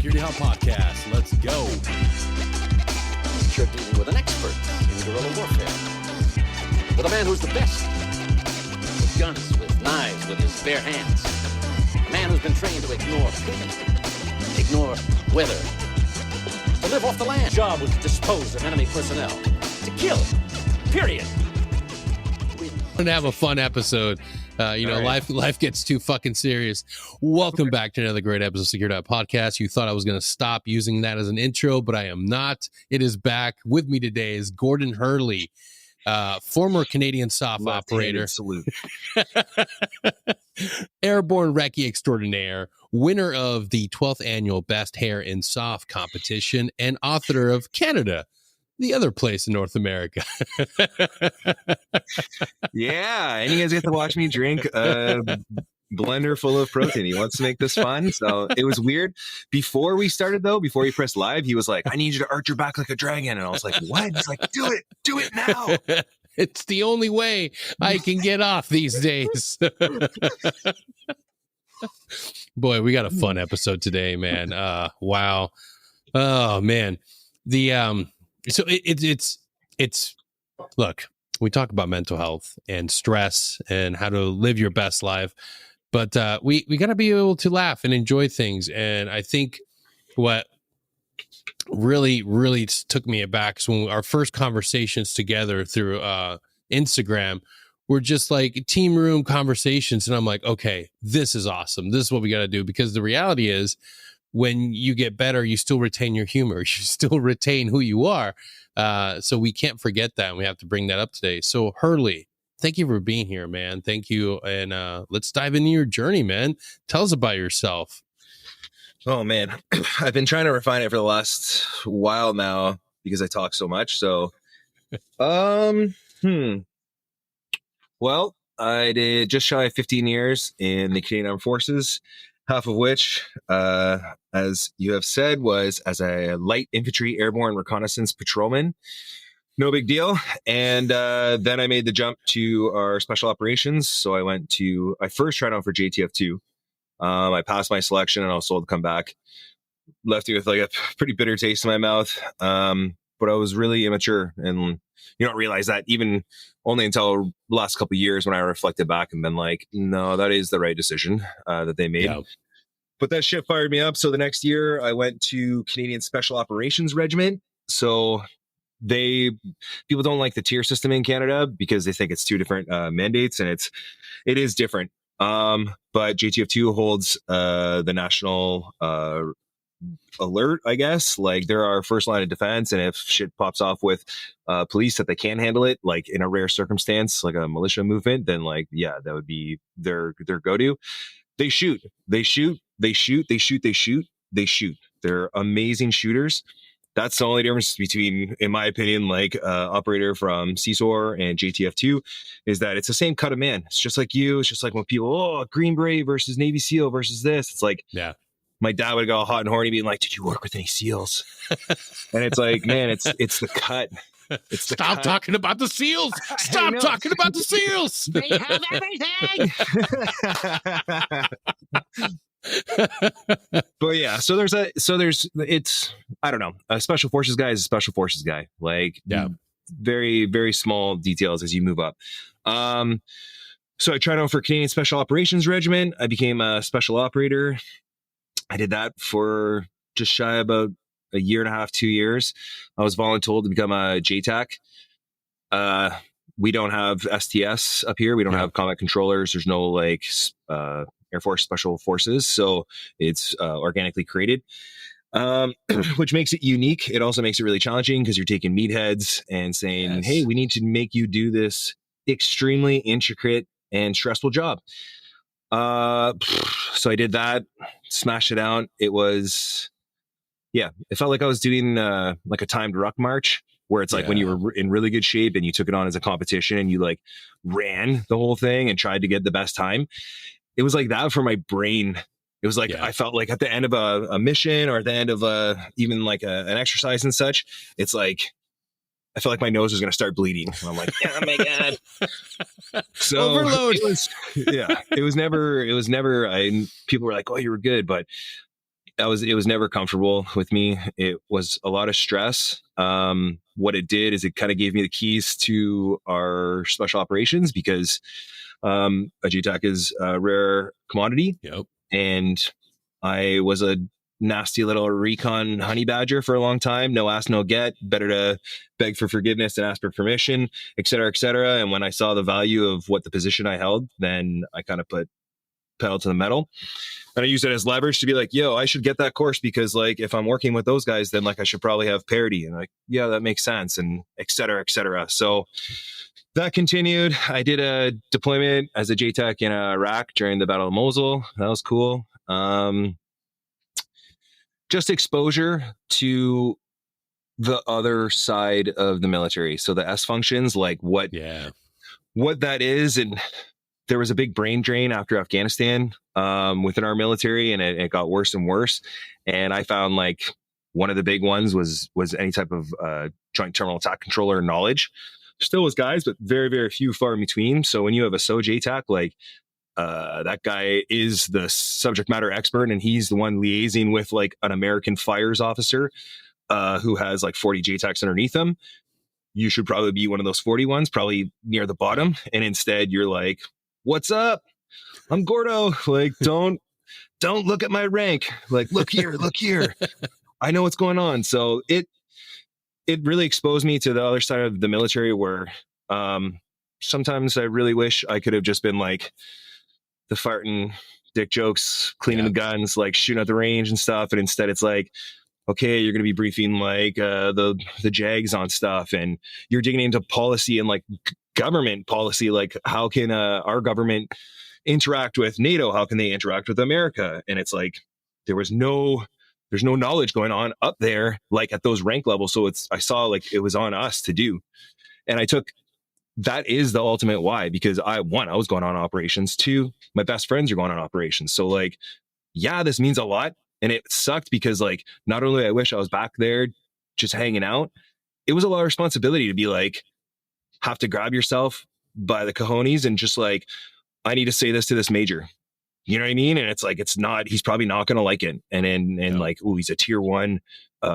Security Hub Podcast. Let's go. You're dealing with an expert in guerrilla warfare. With a man who's the best. With guns, with knives, with his bare hands. A man who's been trained to ignore pain, ignore weather, to live off the land. Job was to dispose of enemy personnel, to kill, period. We're going to have a fun episode. Life gets too fucking serious. Welcome back to another great episode of Security Hub Podcast. You thought I was going to stop using that as an intro, but I am not. It is back. With me today is Gordon Hurley, former Canadian SOF operator. Salute. Airborne Recce extraordinaire, winner of the 12th annual Best Hair in SOF competition, and author of Canada, the other place in North America. Yeah, and you guys get to watch me drink a blender full of protein. He wants to make this fun. So it was weird. Before we started, though, before he pressed live, he was like, I need you to arch your back like a dragon. And I was like, what? He's like, do it now. It's the only way I can get off these days. Boy, we got a fun episode today, man. Wow. Oh, man. So it's look, we talk about mental health and stress and how to live your best life, but we got to be able to laugh and enjoy things. And I think what really took me aback is when our first conversations together through Instagram were just like team room conversations. And I'm like, okay, this is awesome. This is what we got to do, because the reality is, when you get better, you still retain your humor. You still retain who you are. So we can't forget that. And we have to bring that up today. So Hurley, thank you for being here, man. Thank you. And let's dive into your journey, man. Tell us about yourself. Oh, man. I've been trying to refine it for the last while now because I talk so much. So, well, I did just shy of 15 years in the Canadian Armed Forces. Half of which, as you have said, was as a light infantry airborne reconnaissance patrolman. No big deal. And then I made the jump to our special operations. So I first tried out for JTF2. I passed my selection and I was told to come back. Left me with like a pretty bitter taste in my mouth. But I was really immature, and you don't realize that even only until the last couple of years when I reflected back and been like, no, that is the right decision that they made. Yeah. But that shit fired me up. So the next year I went to Canadian Special Operations Regiment. So people don't like the tier system in Canada because they think it's two different mandates, and it is different. But JTF2 holds the national alert, I guess. Like, they're our first line of defense, and if shit pops off with police that they can't handle it, like in a rare circumstance, like a militia movement, then like, yeah, that would be their go-to. They shoot. They're amazing shooters. That's the only difference between, in my opinion, like operator from CSOR and JTF2, is that it's the same cut of man. It's just like you. It's just like when people, Green Beret versus Navy SEAL versus this. It's like, yeah. My dad would go hot and horny being like, did you work with any SEALs? And it's like, man, it's the cut. Stop talking about the SEALs. Stop talking about the SEALs. They have everything. But yeah, it's I don't know. A special forces guy is a special forces guy. Like, yeah, very, very small details as you move up. So I tried out for Canadian Special Operations Regiment. I became a special operator. I did that for just shy about a year and a half, 2 years. I was voluntold to become a JTAC. We don't have STS up here. We don't have combat controllers. There's no like Air Force Special Forces. So it's organically created, which makes it unique. It also makes it really challenging because you're taking meatheads and saying, hey, we need to make you do this extremely intricate and stressful job. So I did that, smashed it out. It was, it felt like I was doing like a timed ruck march, where it's like when you were in really good shape and you took it on as a competition and you like ran the whole thing and tried to get the best time. It was like that for my brain. It was like, I felt like at the end of a mission, or at the end of even like an exercise and such, it's like, I felt like my nose was going to start bleeding. And I'm like, oh my God. So overload. It was never, people were like, oh, you were good. But it was never comfortable with me. It was a lot of stress. What it did is it kind of gave me the keys to our special operations because a JTAC is a rare commodity. Yep. And I was a nasty little recon honey badger for a long time. No ask, no get. Better to beg for forgiveness than ask for permission, et cetera, et cetera. And when I saw the value of what the position I held, then I kind of put pedal to the metal. And I use it as leverage to be like, yo, I should get that course because like if I'm working with those guys, then like I should probably have parity. And like, yeah, that makes sense. And et cetera, et cetera. So that continued. I did a deployment as a JTAC in Iraq during the Battle of Mosul. That was cool. Just exposure to the other side of the military. So the S functions, like what that is. And there was a big brain drain after Afghanistan within our military, and it got worse and worse. And I found like one of the big ones was any type of joint terminal attack controller knowledge. Still was guys, but very, very few, far in between. So when you have a SOJTAC, like that guy is the subject matter expert, and he's the one liaising with like an American fires officer who has like 40 JTACs underneath him. You should probably be one of those 40 ones, probably near the bottom. And instead you're like, what's up? I'm Gordo. Like, don't look at my rank. Like, look here. I know what's going on. So it really exposed me to the other side of the military where sometimes I really wish I could have just been like the farting dick jokes, cleaning the guns, like shooting at the range and stuff. And instead it's like, okay, you're going to be briefing like the JAGs on stuff, and you're digging into policy and like government policy. Like how can our government interact with NATO? How can they interact with America? And it's like, there's no knowledge going on up there, like at those rank levels. So I saw like it was on us to do. And that is the ultimate why, because I was going on operations. 2, my best friends are going on operations. So like, yeah, this means a lot. And it sucked because like, not only I wish I was back there just hanging out, it was a lot of responsibility to be like, have to grab yourself by the cojones and just like, I need to say this to this major. You know what I mean? And it's like, he's probably not going to like it. And like, oh, he's a tier 1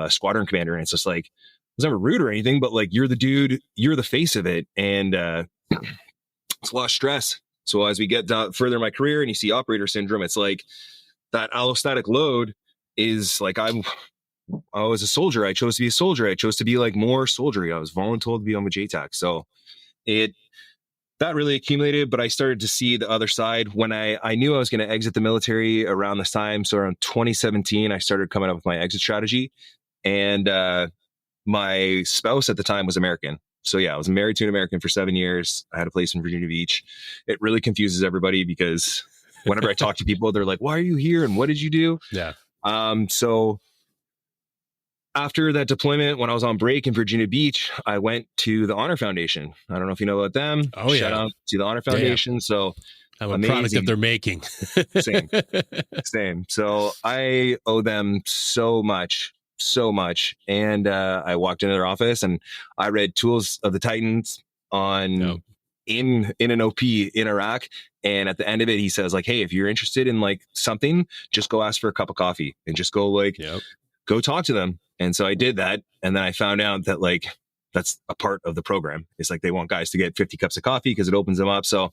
squadron commander. And it's just like, I was never rude or anything, but like, you're the dude, you're the face of it. And it's a lot of stress. So as we get further in my career and you see operator syndrome, it's like that allostatic load is like, I was a soldier. I chose to be a soldier. I chose to be like more soldiery. I was voluntold to be on the JTAC. So that really accumulated, but I started to see the other side when I knew I was going to exit the military around this time. So around 2017, I started coming up with my exit strategy, and my spouse at the time was American. So yeah, I was married to an American for 7 years. I had a place in Virginia Beach. It really confuses everybody because whenever I talk to people, they're like, why are you here? And what did you do? Yeah. So after that deployment, when I was on break in Virginia Beach, I went to the Honor Foundation. I don't know if you know about them. Oh, yeah. Shout out to the Honor Foundation. Yeah. So I'm a product that they're making. Same. So I owe them so much. And I walked into their office and I read Tools of the Titans on in an OP in Iraq. And at the end of it, he says like, hey, if you're interested in like something, just go ask for a cup of coffee and just go like, go talk to them. And so I did that. And then I found out that like, that's a part of the program. It's like, they want guys to get 50 cups of coffee because it opens them up. So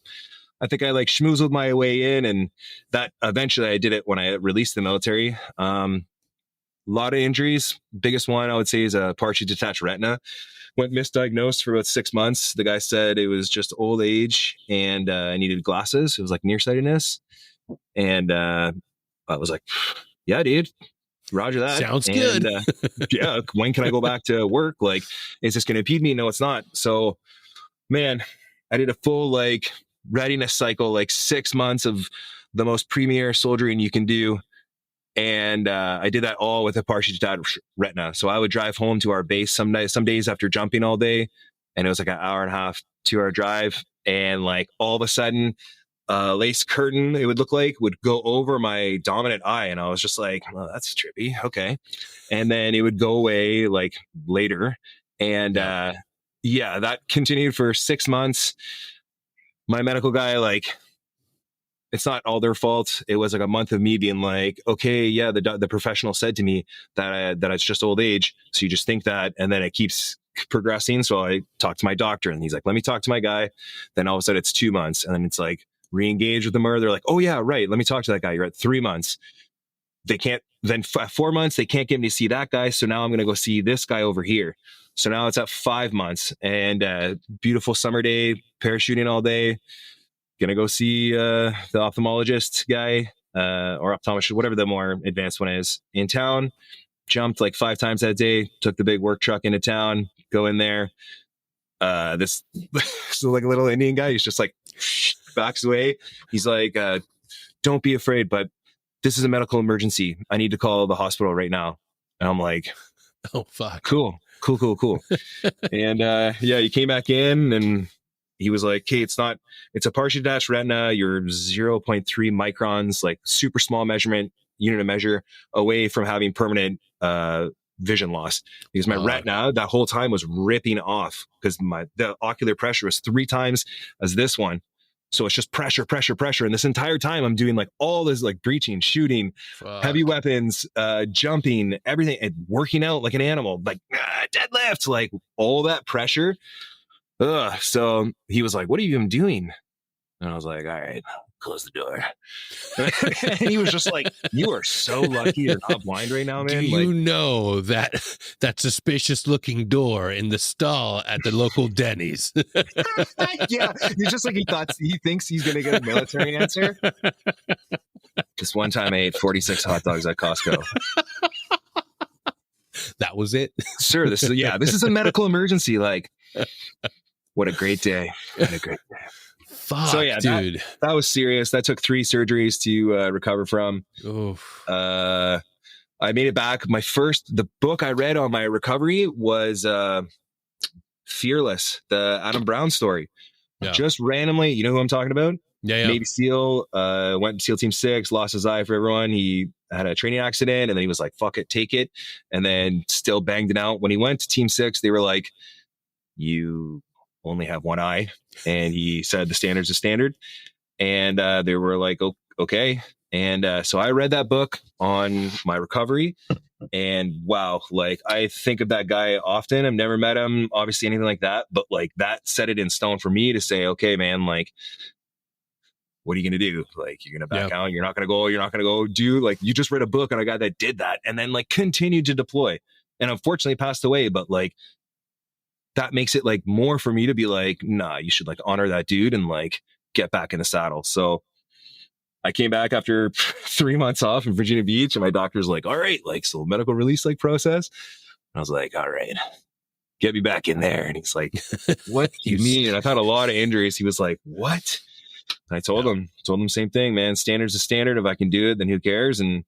I think I like schmoozled my way in, and that eventually I did it when I released the military. A lot of injuries. Biggest one I would say is a partially detached retina. Went misdiagnosed for about 6 months. The guy said it was just old age and I needed glasses. It was like nearsightedness. And I was like, yeah, dude. Roger that. Sounds good. Yeah. When can I go back to work? Like, is this going to impede me? No, it's not. So, man, I did a full like readiness cycle, like 6 months of the most premier soldiering you can do. And I did that all with a partially detached retina. So I would drive home to our base some days after jumping all day. And it was like an hour and a half, 2 hour drive. And like all of a sudden, lace curtain, it would look like, would go over my dominant eye. And I was just like, well, that's trippy. Okay. And then it would go away like later. And that continued for 6 months. My medical guy, like, it's not all their fault. It was like a month of me being like, okay, yeah, the professional said to me that it's just old age. So you just think that, and then it keeps progressing. So I talked to my doctor, and he's like, let me talk to my guy. Then all of a sudden it's 2 months, and then it's like re-engage with them, or they're like, oh yeah, right, let me talk to that guy. You're at 3 months. They can't. Then 4 months, they can't get me to see that guy. So now I'm going to go see this guy over here. So now it's at 5 months, and beautiful summer day, parachuting all day. Gonna go see the ophthalmologist guy or optometrist, whatever the more advanced one is, in town. Jumped like 5 times that day. Took the big work truck into town. Go in there. This so like a little Indian guy. He's just like backs away. He's like, "Don't be afraid, but this is a medical emergency. I need to call the hospital right now." And I'm like, "Oh fuck, cool." And yeah, he came back in and he was like, "Hey, it's a partially detached retina. You're 0.3 microns, like super small measurement, unit of measure away from having permanent vision loss, because my retina that whole time was ripping off because the ocular pressure was 3 times as this one. So it's just pressure. And this entire time I'm doing like all this like breaching, shooting, heavy weapons, jumping, everything, and working out like an animal, like deadlift, like all that pressure. So he was like, "What are you even doing?" And I was like, "All right, close the door." And he was just like, "You are so lucky you're not blind right now, man." Do you know that suspicious looking door in the stall at the local Denny's? Yeah, he's just like, he thinks he's gonna get a military answer. Just one time I ate 46 hot dogs at Costco. That was it? Sir, this is a medical emergency. Like, what a great day. Fuck, so yeah, dude, that was serious. That took 3 surgeries to recover from. Oof. I made it back. The book I read on my recovery was Fearless, the Adam Brown story. Yeah. Just randomly, you know who I'm talking about? Yeah. Navy SEAL, went to SEAL Team 6, lost his eye for everyone. He had a training accident, and then he was like, "Fuck it, take it," and then still banged it out. When he went to Team 6, they were like, "You only have one eye," and he said the standard's a standard, and they were like, "Okay." And so I read that book on my recovery, and wow, like I think of that guy often. I've never met him, obviously, anything like that, but like that set it in stone for me to say, okay, man, like, what are you going to do? Like, you're going to back out. You're not going to go do, like, you just read a book on a guy that did that and then like continued to deploy and unfortunately passed away. But like, that makes it like more for me to be like, nah, you should like honor that dude and like get back in the saddle. So I came back after 3 months off in Virginia Beach, and my doctor's like, "All right, like, so medical release like process." And I was like, "All right, get me back in there." And he's like, "What do you mean?" And I've had a lot of injuries. He was like, "What?" And I told him same thing, man. Standard's a standard. If I can do it, then who cares? And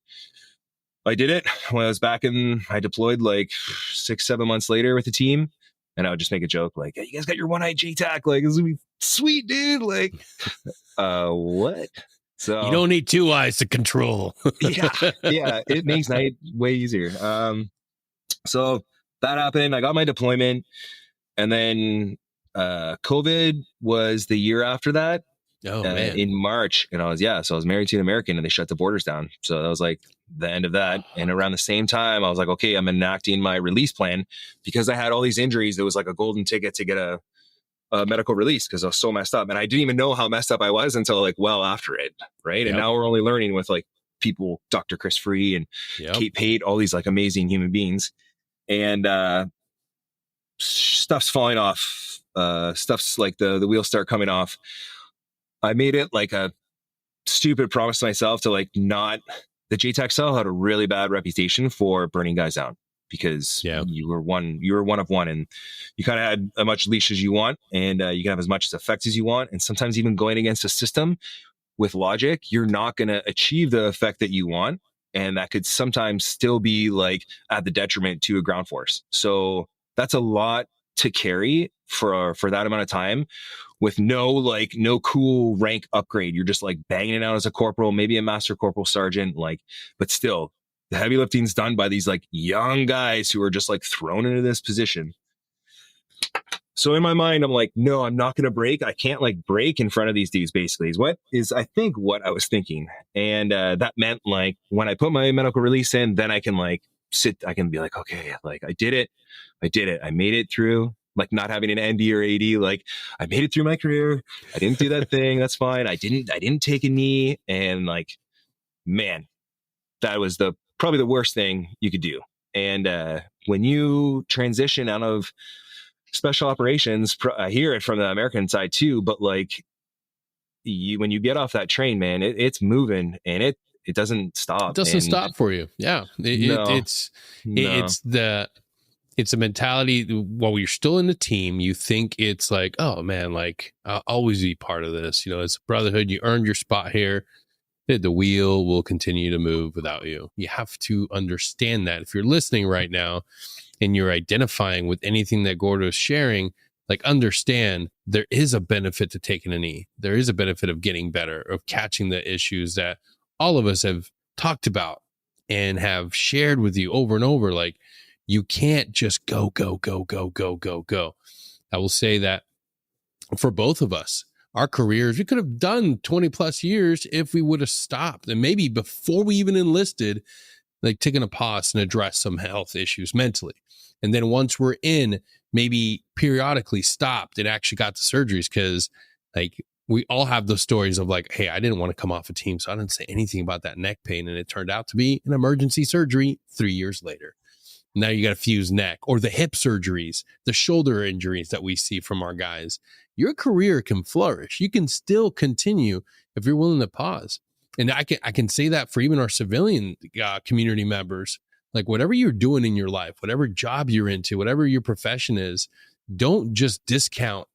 I did it. When I was back I deployed like 6-7 months later with the team. And I would just make a joke like, "Hey, you guys got your one-eye JTAC. Like, this would be sweet, dude." Like, what? So you don't need 2 eyes to control. yeah, it makes night way easier. So that happened. I got my deployment, and then COVID was the year after that. Oh man, in March, and I was married to an American, and they shut the borders down. So that was like the end of that. And around the same time, I was like, okay, I'm enacting my release plan because I had all these injuries. There was like a golden ticket to get a medical release because I was so messed up, and I didn't even know how messed up I was until like well after it, right? And now we're only learning with like people, Dr. Chris Free and Kate Pate, all these like amazing human beings, and stuff's falling off. Stuff's like the wheels start coming off. I made it like a stupid promise to myself to like not. The JTAC cell had a really bad reputation for burning guys down, because you were one of one, and you kind of had as much leash as you want, and you can have as much effect as you want. And sometimes even going against a system with logic, you're not going to achieve the effect that you want. And that could sometimes still be like at the detriment to a ground force. So that's a lot to carry for that amount of time with no cool rank upgrade. You're just like banging it out as a corporal, maybe a master corporal sergeant, like, but still the heavy lifting's done by these like young guys who are just like thrown into this position. So in my mind, I'm like, no, I'm not going to break. I can't like break in front of these dudes, basically, is I think what I was thinking. And that meant like when I put my medical release in, then I can like I can be like, okay, like I did it. I made it through, like not having an ND or AD. Like I made it through my career. I didn't do that thing. That's fine. I didn't take a knee. And like, man, that was probably the worst thing you could do. And when you transition out of special operations, I hear it from the American side too, but like when you get off that train, man, it's moving and it doesn't stop. It doesn't stop for you. Yeah. It's a mentality. While you're still in the team, you think it's like, oh man, like I'll always be part of this. You know, it's brotherhood. You earned your spot here. The wheel will continue to move without you. You have to understand that. If you're listening right now and you're identifying with anything that Gordo is sharing, like understand there is a benefit to taking a knee. There is a benefit of getting better, of catching the issues that all of us have talked about and have shared with you over and over. Like you can't just go. I will say that for both of us, our careers, we could have done 20 plus years if we would have stopped. And maybe before we even enlisted, like taking a pause and address some health issues mentally. And then once we're in, maybe periodically stopped and actually got the surgeries. Cause like we all have those stories of like, hey, I didn't want to come off a team. So I didn't say anything about that neck pain. And it turned out to be an emergency surgery 3 years later. Now you got a fused neck, or the hip surgeries, the shoulder injuries that we see from our guys. Your career can flourish. You can still continue if you're willing to pause. And I can say that for even our civilian community members. Like whatever you're doing in your life, whatever job you're into, whatever your profession is, don't just discount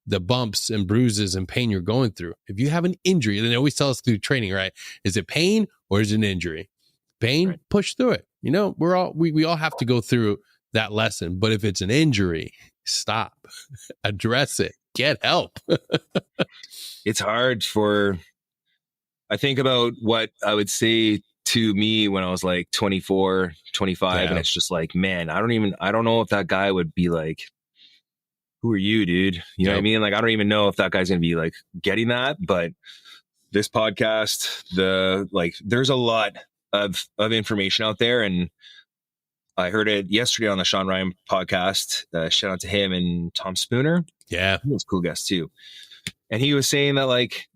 the bumps and bruises and pain you're going through. If you have an injury, and they always tell us through training, right? Is it pain or is it an injury? Pain, right. Push through it. You know, we all have to go through that lesson. But if it's an injury, stop, address it, get help. It's hard I think about what I would say to me when I was like 24, 25. Yeah. And it's just like, man, I don't know if that guy would be like, who are you, dude? You know what I mean? Like, I don't even know if that guy's going to be like getting that, but this podcast, there's a lot of information out there. And I heard it yesterday on the Sean Ryan podcast. Shout out to him and Tom Spooner. Yeah. He was a cool guest too. And he was saying that like,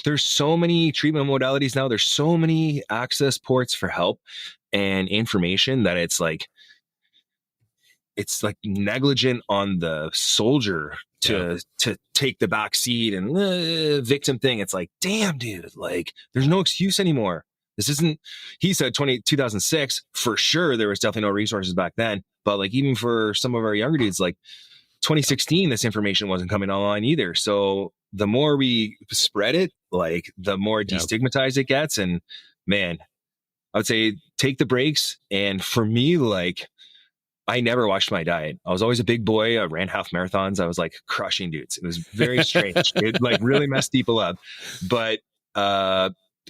there's so many treatment modalities now. There's so many access ports for help and information that it's like negligent on the soldier to take the back seat and victim thing. It's like, damn, dude, like there's no excuse anymore. This isn't, he said 2006, for sure. There was definitely no resources back then, but like, even for some of our younger dudes, like 2016, this information wasn't coming online either. So the more we spread it, like the more destigmatized it gets. And man, I would say take the breaks. And for me, like I never watched my diet. I was always a big boy. I ran half marathons. I was like crushing dudes. It was very strange. It like really messed people up, but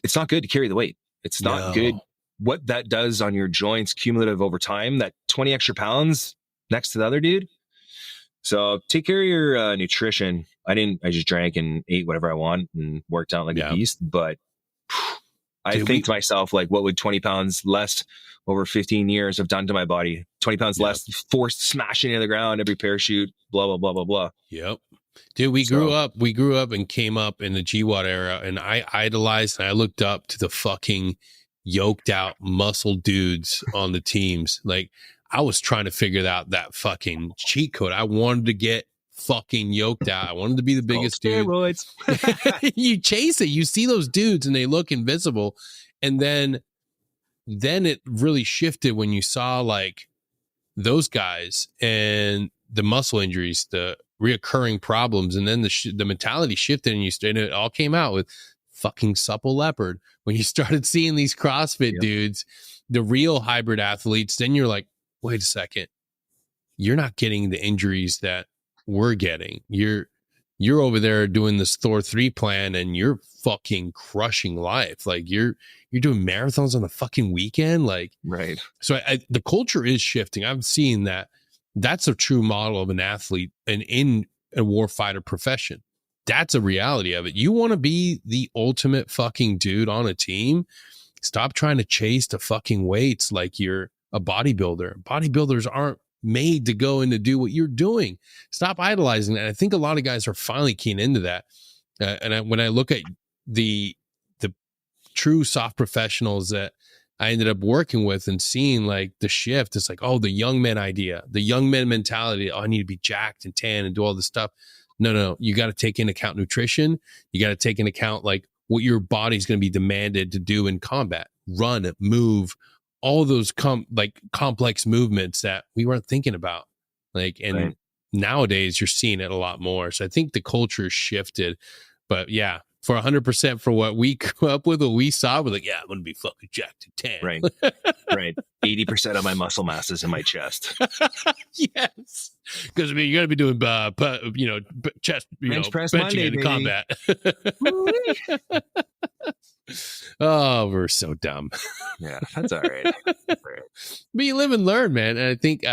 it's not good to carry the weight. It's not good. What that does on your joints, cumulative over time, that 20 extra pounds next to the other dude. So take care of your nutrition. I just drank and ate whatever I want and worked out like a beast. But I think to myself, like, what would 20 pounds less over 15 years have done to my body? 20 pounds less forced smashing into the ground, every parachute, blah, blah, blah, blah, blah. Yep. Dude, we grew up and came up in the GWOT era, and I idolized and I looked up to the fucking yoked out muscle dudes on the teams. Like, I was trying to figure out that fucking cheat code. I wanted to get fucking yoked out. I wanted to be the biggest dude. You chase it. You see those dudes and they look invisible. And then it really shifted when you saw like those guys and the muscle injuries, the reoccurring problems. And then the mentality shifted and it all came out with fucking Supple Leopard. When you started seeing these CrossFit dudes, the real hybrid athletes, then you're like, wait a second, you're not getting the injuries that we're getting. You're over there doing this Thor 3 plan and you're fucking crushing life. Like you're doing marathons on the fucking weekend. Like, right. So the culture is shifting. I'm seeing that That's a true model of an athlete and in a warfighter profession. That's a reality of it. You want to be the ultimate fucking dude on a team. Stop trying to chase the fucking weights like you're a bodybuilder. Bodybuilders aren't made to go and to do what you're doing. Stop idolizing that. I think a lot of guys are finally keen into that. When I look at the true soft professionals that I ended up working with and seeing like the shift, it's like, oh, the young men idea, the young men mentality. Oh, I need to be jacked and tan and do all this stuff. No. You got to take into account nutrition. You got to take into account like what your body's going to be demanded to do in combat, run, move, all those complex movements that we weren't thinking about. Like, and Right. nowadays you're seeing it a lot more. So I think the culture shifted, but yeah, for 100% for what we come up with, what we saw, we're like, yeah, I'm going to be fucking jacked and tan. Right. Right. 80% of my muscle mass is in my chest. Yes. Because I mean, you're going to be doing, chest, Bench press benching Monday, in baby. combat. Oh, we're so dumb. Yeah, that's all right. But you live and learn, man. And I think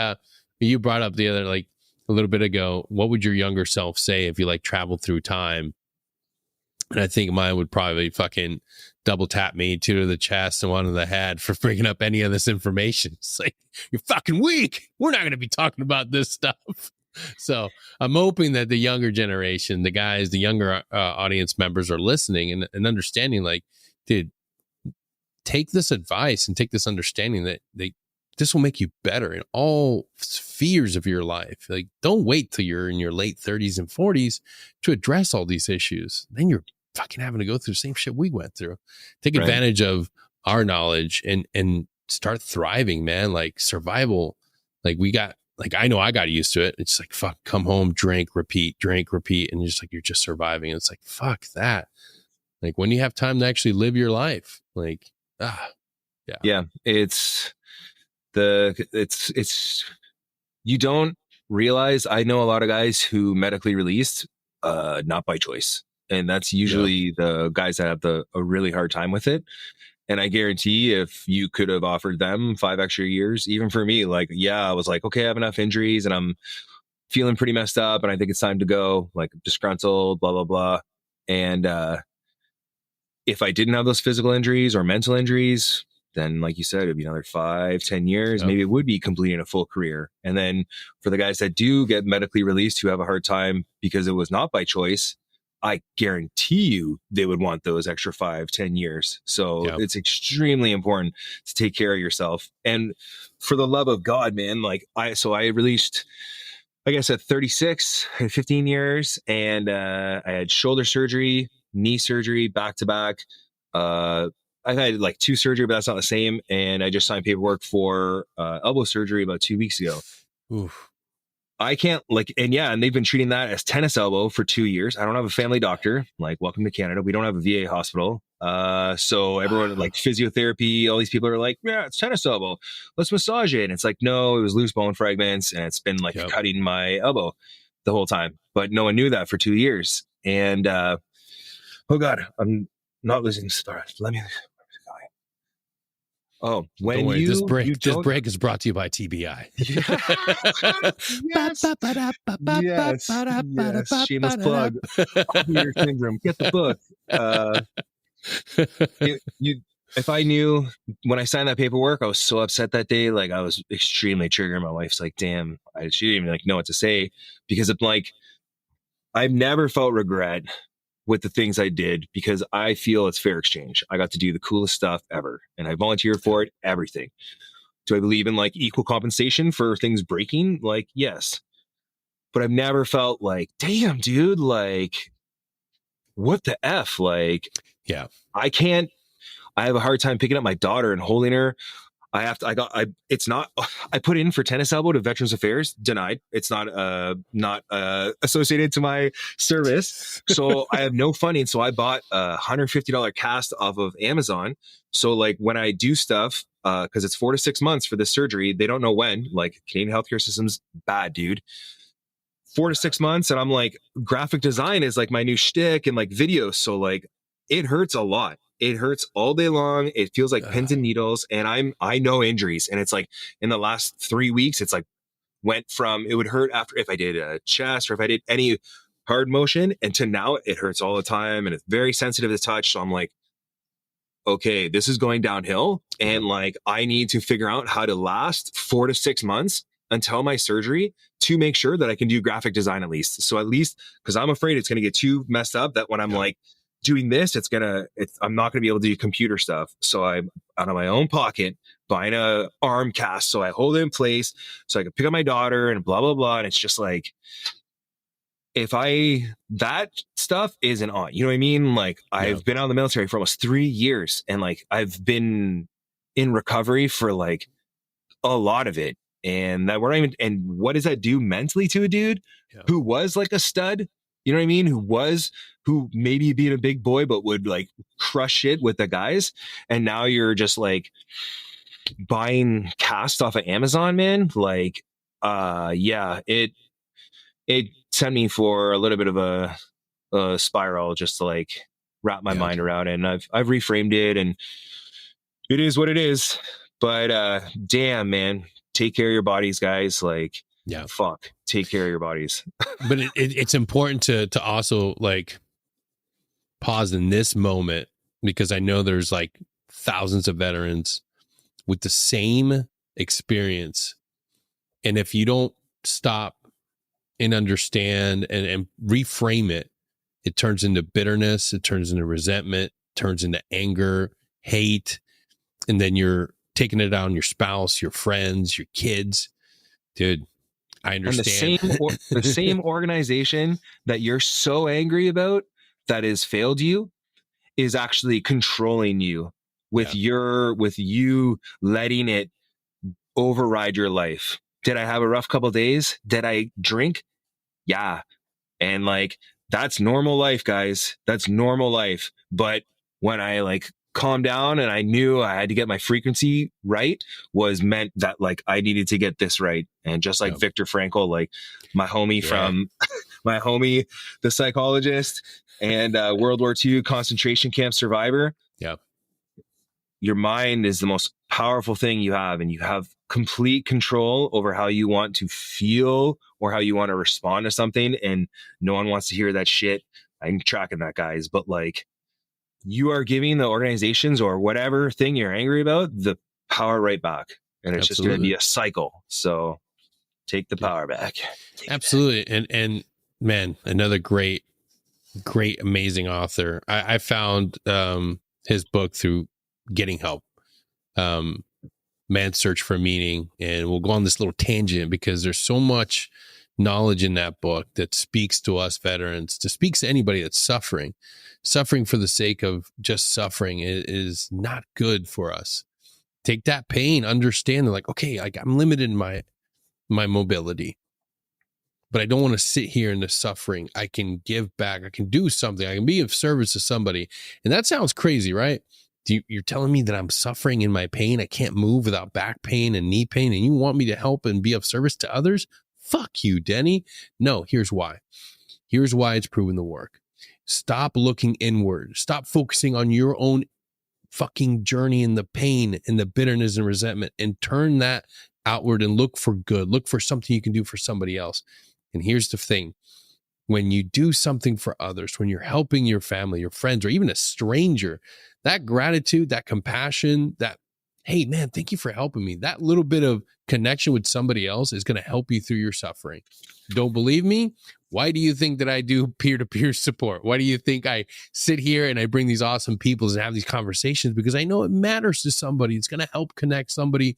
you brought up the other, like a little bit ago, what would your younger self say if you like traveled through time? And I think mine would probably fucking double tap me, two to the chest and one to the head for bringing up any of this information. It's like, you're fucking weak. We're not going to be talking about this stuff. So I'm hoping that the younger generation, the guys, the younger audience members are listening and understanding like, dude, take this advice and take this understanding that this will make you better in all spheres of your life. Like, don't wait till you're in your late 30s and 40s to address all these issues. Then you're fucking having to go through the same shit we went through. Take Right. advantage of our knowledge and start thriving, man. Like survival. Like I know I got used to it. It's like, fuck, come home, drink, repeat. And you're just surviving. It's like, fuck that. Like when you have time to actually live your life, like, Yeah, it's you don't realize. I know a lot of guys who medically released, not by choice, and that's usually the guys that have a really hard time with it. And I guarantee if you could have offered them 5 extra years, even for me, like, yeah, I was like, okay, I have enough injuries and I'm feeling pretty messed up and I think it's time to go, like disgruntled, blah, blah, blah. And if I didn't have those physical injuries or mental injuries, then like you said, it'd be another 5-10 years. Yep. Maybe it would be completing a full career. And then for the guys that do get medically released who have a hard time because it was not by choice, I guarantee you they would want those extra 5-10 years. So Yep. it's extremely important to take care of yourself. And for the love of God, man, like I released, like I said, 36, 15 years, and I had shoulder surgery, knee surgery, back to back. I've had like 2 surgery, but that's not the same. And I just signed paperwork for elbow surgery about 2 weeks ago. oof. I can't and they've been treating that as tennis elbow for 2 years. I don't have a family doctor. Like, welcome to Canada. We don't have a VA hospital. So everyone like physiotherapy, all these people are like, yeah, it's tennis elbow. Let's massage it. And it's like, no, it was loose bone fragments. And it's been like Yep. cutting my elbow the whole time. But no one knew that for 2 years. And, oh God, I'm not losing the start. Let me. Oh, when Don't worry, you this break don't- is brought to you by TBI. Yes. Yes. Shameless plug. Weird syndrome. Get the book. If I knew when I signed that paperwork, I was so upset that day. Like I was extremely triggered. My wife's like, "Damn," she didn't even like know what to say because it's like I've never felt regret with the things I did because I feel it's fair exchange. I got to do the coolest stuff ever, and I volunteered for it. Everything. Do I believe in like equal compensation for things breaking? Like, yes. But I've never felt like, damn, dude, like, what the F? Like, Yeah. I have a hard time picking up my daughter and holding her. I put in for tennis elbow to Veterans Affairs, denied. It's not associated to my service. So I have no funding. So I bought a $150 cast off of Amazon. So like when I do stuff, cause it's 4 to 6 months for this surgery, they don't know when. Like Canadian healthcare system's bad, dude. 4 to 6 months. And I'm like, graphic design is like my new shtick and like videos. So like it hurts a lot. It hurts all day long. It feels like pins and needles. And I know injuries. And it's like in the last 3 weeks, it's like went from it would hurt after if I did a chest or if I did any hard motion, and to now it hurts all the time and it's very sensitive to touch. So I'm like, okay, this is going downhill, and like I need to figure out how to last 4 to 6 months until my surgery to make sure that I can do graphic design at least. So at least, because I'm afraid it's going to get too messed up that when I'm like doing this, I'm not going to be able to do computer stuff. So I'm out of my own pocket buying a arm cast so I hold it in place so I can pick up my daughter and blah, blah, blah. And it's just like, that stuff isn't on, you know what I mean? Like I've been out of the military for almost 3 years, and like I've been in recovery for like a lot of it. And that we're not even, and what does that do mentally to a dude who was like a stud? You know what I mean? Who maybe being a big boy, but would like crush it with the guys. And now you're just like buying cast off of Amazon, man. Like, it sent me for a little bit of a spiral just to like wrap my mind around it. And I've reframed it, and it is what it is. But damn, man, take care of your bodies, guys. Like, fuck, take care of your bodies. But it's important to also like pause in this moment, because I know there's like thousands of veterans with the same experience. And if you don't stop and understand and reframe it, it turns into bitterness, it turns into resentment, turns into anger, hate, and then you're taking it out on your spouse, your friends, your kids. Dude, I understand. And the same organization that you're so angry about that has failed you is actually controlling you with you letting it override your life. Did I have a rough couple days? Did I drink? Yeah. And like, that's normal life, guys. That's normal life. But when I like calmed down and I knew I had to get my frequency right, was meant that like I needed to get this right. And just like Viktor Frankl, like my homie from my homie, the psychologist and World War II concentration camp survivor. Yeah. Your mind is the most powerful thing you have, and you have complete control over how you want to feel or how you want to respond to something. And no one wants to hear that shit. I'm tracking that, guys. But like, you are giving the organizations or whatever thing you're angry about the power right back. And it's just going to be a cycle. So take the power back. Absolutely. And man, another great, amazing author. I found his book through Getting Help, Man's Search for Meaning. And we'll go on this little tangent because there's so much knowledge in that book that speaks to us veterans, to speaks to anybody that's suffering for the sake of just suffering is not good for us. Take that pain, understand that, like, okay, like I'm limited in my mobility, but I don't want to sit here in the suffering. I can give back. I can do something. I can be of service to somebody. And that sounds crazy, right? You're telling me that I'm suffering in my pain. I can't move without back pain and knee pain. And you want me to help and be of service to others? Fuck you, Denny. No, here's why. Here's why it's proven to work. Stop looking inward. Stop focusing on your own fucking journey and the pain and the bitterness and resentment, and turn that outward and look for good. Look for something you can do for somebody else. And here's the thing. When you do something for others, when you're helping your family, your friends, or even a stranger, that gratitude, that compassion, that, hey, man, thank you for helping me. That little bit of connection with somebody else is going to help you through your suffering. Don't believe me? Why do you think that I do peer-to-peer support? Why do you think I sit here and I bring these awesome people and have these conversations? Because I know it matters to somebody. It's going to help connect somebody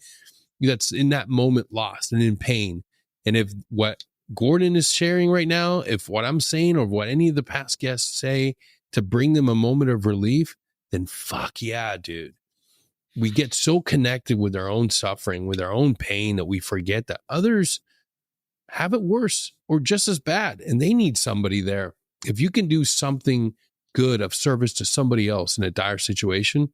that's in that moment lost and in pain. And if what Gordon is sharing right now, if what I'm saying or what any of the past guests say to bring them a moment of relief, then fuck yeah, dude. We get so connected with our own suffering, with our own pain, that we forget that others have it worse or just as bad, and they need somebody there. If you can do something good of service to somebody else in a dire situation,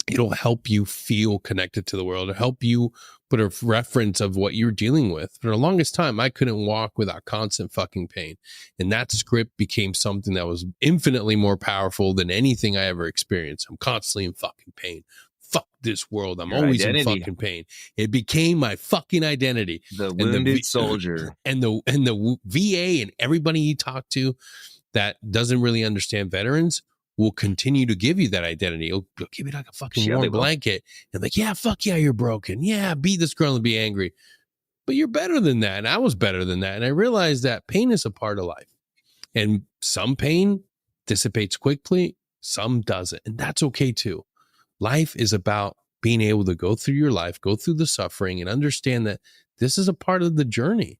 it'll help you feel connected to the world. It'll help you put a reference of what you're dealing with. For the longest time, I couldn't walk without constant fucking pain. And that script became something that was infinitely more powerful than anything I ever experienced. I'm constantly in fucking pain. fuck this world. I'm Your always identity. in fucking pain. It became my fucking identity. The And the wounded soldier. And the VA and everybody you talk to that doesn't really understand veterans will continue to give you that identity. It'll give you like a fucking Yeah, they warm will. blanket and like, yeah, fuck yeah, you're broken. Yeah, beat this girl and be angry. But you're better than that. And I was better than that. And I realized that pain is a part of life. And some pain dissipates quickly, some doesn't. And that's okay too. Life is about being able to go through your life, go through the suffering, and understand that this is a part of the journey.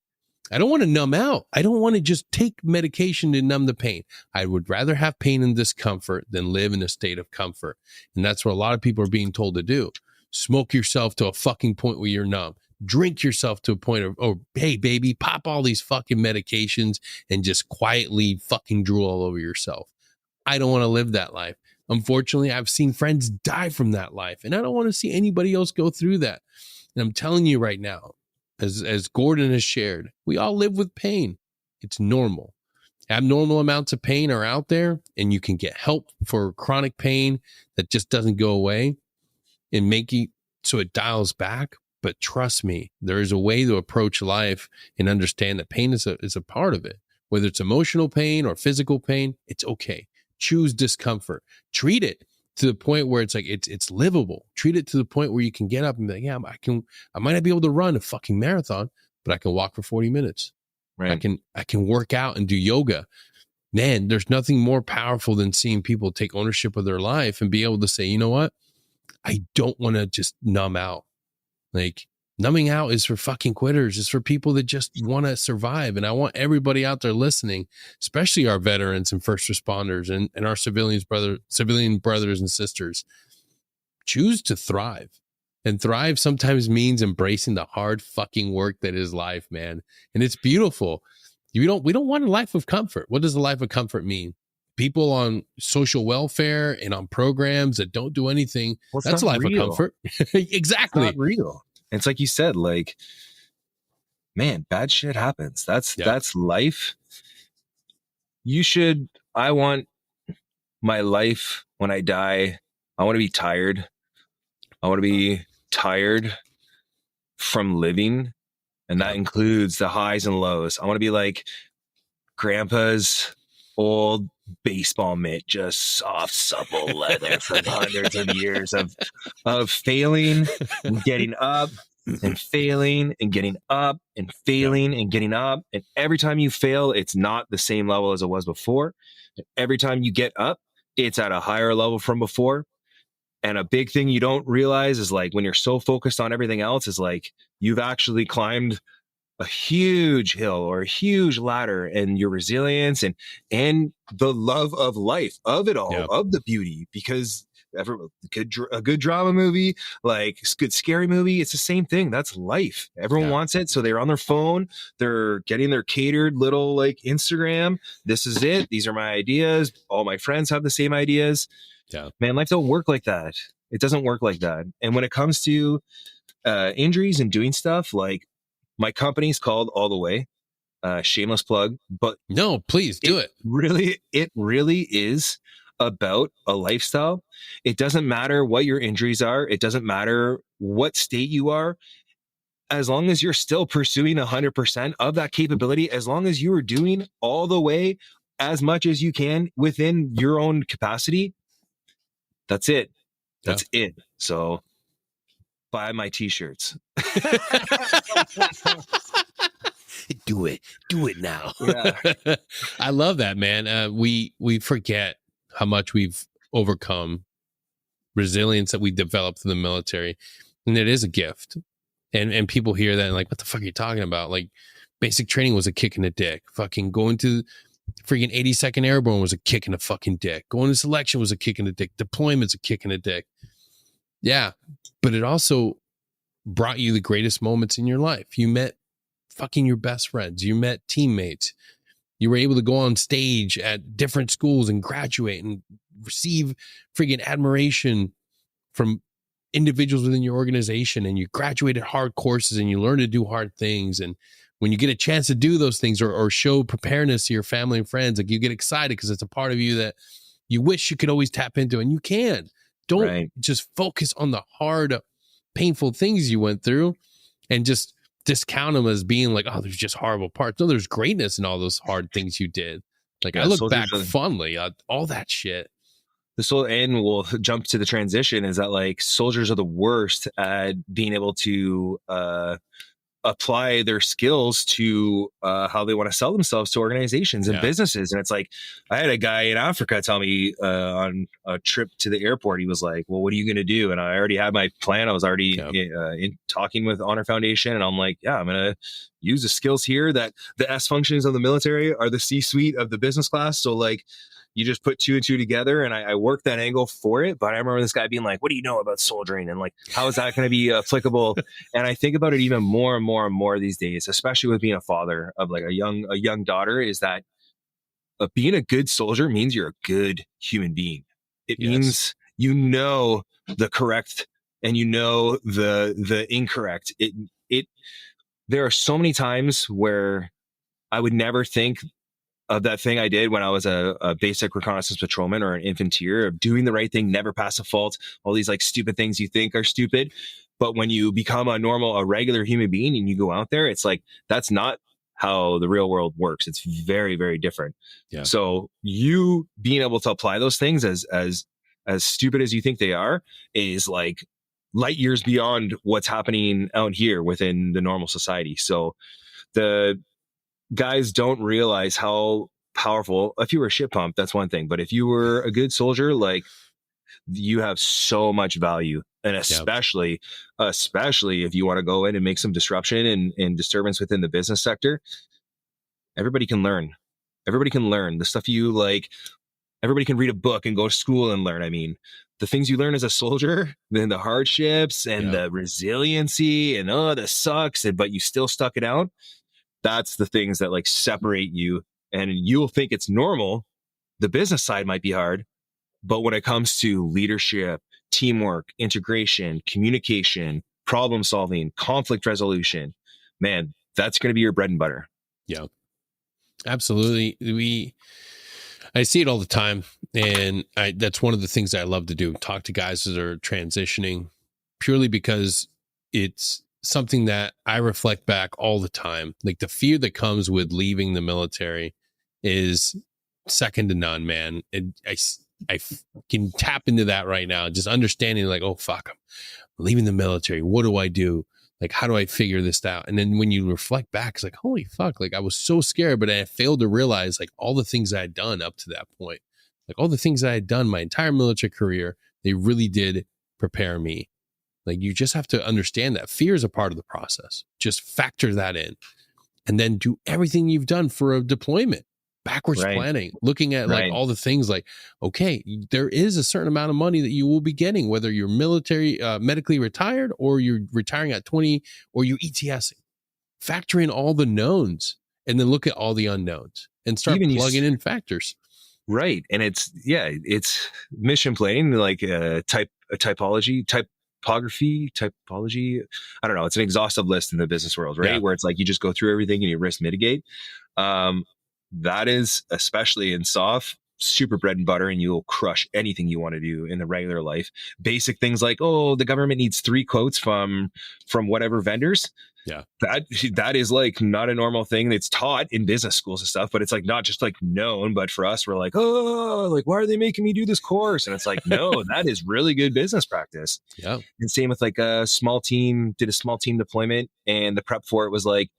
I don't want to numb out. I don't want to just take medication to numb the pain. I would rather have pain and discomfort than live in a state of comfort. And that's what a lot of people are being told to do. Smoke yourself to a fucking point where you're numb. Drink yourself to a point of, oh, hey, baby, pop all these fucking medications and just quietly fucking drool all over yourself. I don't want to live that life. Unfortunately, I've seen friends die from that life, and I don't want to see anybody else go through that. And I'm telling you right now, as Gordon has shared, we all live with pain. It's normal. Abnormal amounts of pain are out there, and you can get help for chronic pain that just doesn't go away and make it so it dials back. But trust me, there is a way to approach life and understand that pain is a part of it. Whether it's emotional pain or physical pain, it's okay. Choose discomfort. Treat it to the point where it's like it's livable. Treat it to the point where you can get up and be like, yeah, I might not be able to run a fucking marathon, but I can walk for 40 minutes. Right. I can work out and do yoga. Man, there's nothing more powerful than seeing people take ownership of their life and be able to say, you know what? I don't want to just numb out. Like, numbing out is for fucking quitters. It's for people that just want to survive. And I want everybody out there listening, especially our veterans and first responders and our civilian brothers and sisters, choose to thrive. And thrive sometimes means embracing the hard fucking work that is life, man. And it's beautiful. We don't want a life of comfort. What does a life of comfort mean? People on social welfare and on programs that don't do anything. Well, that's a life of comfort. Exactly. It's not real. It's like you said, like, man, bad shit happens. That's life. I want my life when I die, I want to be tired. I want to be tired from living. And that includes the highs and lows. I want to be like grandpa's old baseball mitt, just soft, supple leather for hundreds of years of failing and getting up and failing and getting up and failing and getting up. And every time you fail, it's not the same level as it was before. Every time you get up, it's at a higher level from before. And a big thing you don't realize is, like, when you're so focused on everything else, is like you've actually climbed a huge hill or a huge ladder, and your resilience and the love of life, of it all, of the beauty, because a good drama movie, like a good scary movie, it's the same thing. That's life. Everyone wants it. So they're on their phone, they're getting their catered little like Instagram. This is it. These are my ideas. All my friends have the same ideas. Yeah, man, life don't work like that. It doesn't work like that. And when it comes to injuries and doing stuff, like, my company's called All the Way. Shameless plug, but no, please do it. It really is about a lifestyle. It doesn't matter what your injuries are. It doesn't matter what state you are. As long as you're still pursuing 100% of that capability, as long as you are doing all the way as much as you can within your own capacity, that's it. That's it. So buy my t-shirts. Do it now. Yeah. I love that, man. We forget how much we've overcome, resilience that we developed in the military, and it is a gift. And people hear that and like, what the fuck are you talking about? Like, basic training was a kick in the dick. Fucking going to freaking 82nd Airborne was a kick in the fucking dick. Going to selection was a kick in the dick. Deployment's a kick in the dick. Yeah, but it also brought you the greatest moments in your life. You met fucking your best friends. You met teammates. You were able to go on stage at different schools and graduate and receive freaking admiration from individuals within your organization. And you graduated hard courses and you learn to do hard things. And when you get a chance to do those things or show preparedness to your family and friends, like, you get excited because it's a part of you that you wish you could always tap into, and you can. Don't just focus on the hard, painful things you went through and just discount them as being like, oh, there's just horrible parts. No, there's greatness in all those hard things you did. Like, I look back fondly at all that shit. And we'll jump to the transition, is that like soldiers are the worst at being able to apply their skills to how they want to sell themselves to organizations and businesses. And it's like, I had a guy in Africa tell me on a trip to the airport, he was like, well, what are you going to do? And I already had my plan. I was already in talking with Honor Foundation, and I'm like, yeah, I'm going to use the skills here that the S functions of the military are the C-suite of the business class. So like, you just put 2 and 2 together, and I worked that angle for it. But I remember this guy being like, what do you know about soldiering? And like, how is that going to be applicable? And I think about it even more and more and more these days, especially with being a father of like a young daughter, is that being a good soldier means you're a good human being. It means you know the correct and you know the incorrect. There are so many times where I would never think of that thing I did when I was a basic reconnaissance patrolman or an infantier, of doing the right thing, never pass a fault, all these like stupid things you think are stupid. But when you become a regular human being and you go out there, it's like, that's not how the real world works. It's very, very different. Yeah. So you being able to apply those things as stupid as you think they are is like light years beyond what's happening out here within the normal society. So the guys don't realize how powerful. If you were a shit pump, that's one thing. But if you were a good soldier, like, you have so much value. And especially if you want to go in and make some disruption and disturbance within the business sector, everybody can learn. Everybody can learn the stuff you like. Everybody can read a book and go to school and learn. I mean, the things you learn as a soldier, then the hardships and the resiliency and this sucks, but you still stuck it out. That's the things that like separate you, and you'll think it's normal. The business side might be hard, but when it comes to leadership, teamwork, integration, communication, problem solving, conflict resolution, man, that's going to be your bread and butter. Yeah, absolutely. I see it all the time. And that's one of the things I love to do. Talk to guys that are transitioning, purely because it's something that I reflect back all the time. Like, the fear that comes with leaving the military is second to none, man. I can tap into that right now. Just understanding like, oh, fuck, I'm leaving the military. What do I do? Like, how do I figure this out? And then when you reflect back, it's like, holy fuck, like, I was so scared, but I failed to realize like all the things I had done up to that point, like all the things I had done my entire military career, they really did prepare me. Like, you just have to understand that fear is a part of the process. Just factor that in, and then do everything you've done for a deployment. Backwards planning, looking at like all the things like, okay, there is a certain amount of money that you will be getting, whether you're military, medically retired, or you're retiring at 20, or you're ETSing. Factor in all the knowns and then look at all the unknowns and start plugging in factors. Right. And it's mission planning, like typology. I don't know. It's an exhaustive list in the business world, right? Yeah. Where it's like, you just go through everything and you risk mitigate. That is, especially in SOF, super bread and butter, and you'll crush anything you want to do in the regular life. Basic things like, oh, the government needs 3 quotes from whatever vendors. Yeah. That is like not a normal thing that's taught in business schools and stuff, but it's like not just like known, but for us, we're like, oh, like, why are they making me do this course? And it's like, no, that is really good business practice. Yeah. And same with like a small team deployment, and the prep for it was like,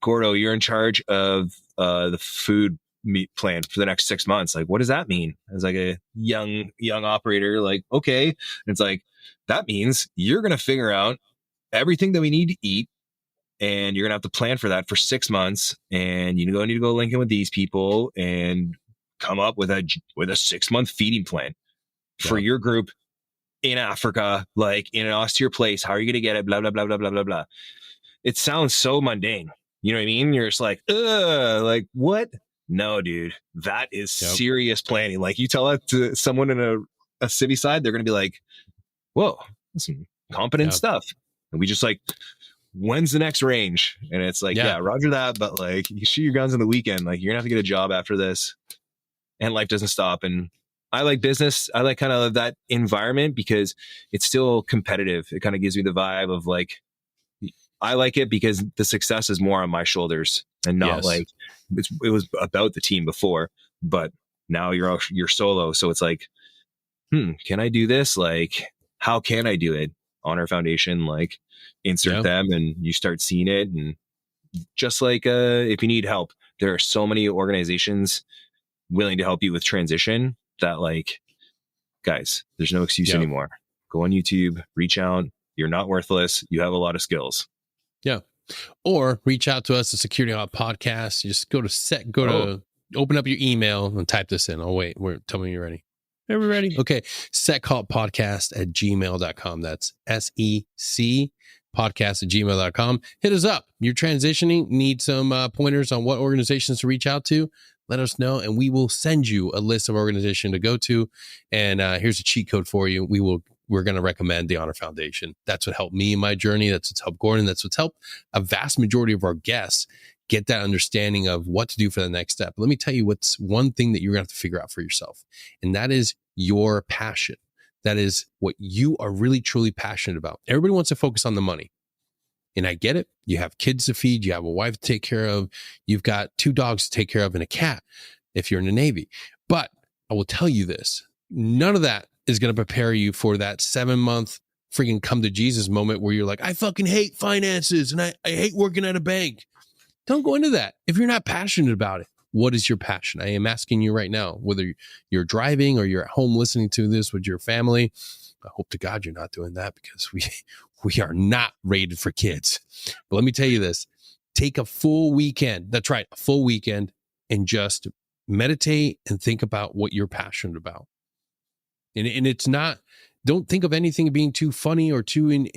Gordo, you're in charge of the food meat plan for the next 6 months. Like, what does that mean? As like a young operator, like, okay. And it's like, that means you're going to figure out everything that we need to eat, and you're going to have to plan for that for 6 months. And you need to go link in with these people and come up with a 6-month feeding plan for your group in Africa, like in an austere place. How are you going to get it? Blah, blah, blah, blah, blah, blah, blah. It sounds so mundane. You know what I mean? You're just like, like, what? No, dude, that is serious planning. Like, you tell that to someone in a city side, they're going to be like, whoa, that's some competent stuff. And we just like, when's the next range? And it's like, yeah, roger that. But like, you shoot your guns on the weekend. Like, you're going to have to get a job after this, and life doesn't stop. And I like business. I like kind of that environment because it's still competitive. It kind of gives me the vibe of like, I like it because the success is more on my shoulders and not like it was about the team before, but now you're solo. So it's like, can I do this? Like, how can I do it? Honor Foundation, like insert them and you start seeing it. And just like, if you need help, there are so many organizations willing to help you with transition that like, guys, there's no excuse anymore. Go on YouTube, reach out. You're not worthless. You have a lot of skills. Yeah. Or reach out to us at Security Hot Podcast. You just go to open up your email and type this in. Oh, wait, tell me when you're ready. Are we ready? Okay. sechaltpodcast@gmail.com. That's SEC podcast@gmail.com. Hit us up. You're transitioning, need some pointers on what organizations to reach out to. Let us know, and we will send you a list of organizations to go to. And here's a cheat code for you. We're going to recommend the Honor Foundation. That's what helped me in my journey. That's what's helped Gordon. That's what's helped a vast majority of our guests get that understanding of what to do for the next step. Let me tell you what's one thing that you're going to have to figure out for yourself. And that is your passion. That is what you are really, truly passionate about. Everybody wants to focus on the money. And I get it. You have kids to feed. You have a wife to take care of. You've got 2 dogs to take care of and a cat if you're in the Navy. But I will tell you this. None of that is going to prepare you for that 7-month freaking come to Jesus moment where you're like, I fucking hate finances and I hate working at a bank. Don't go into that. If you're not passionate about it, what is your passion? I am asking you right now, whether you're driving or you're at home listening to this with your family. I hope to God you're not doing that because we are not rated for kids. But let me tell you this. Take a full weekend. That's right. A full weekend and just meditate and think about what you're passionate about. And it's not, don't think of anything being too funny or too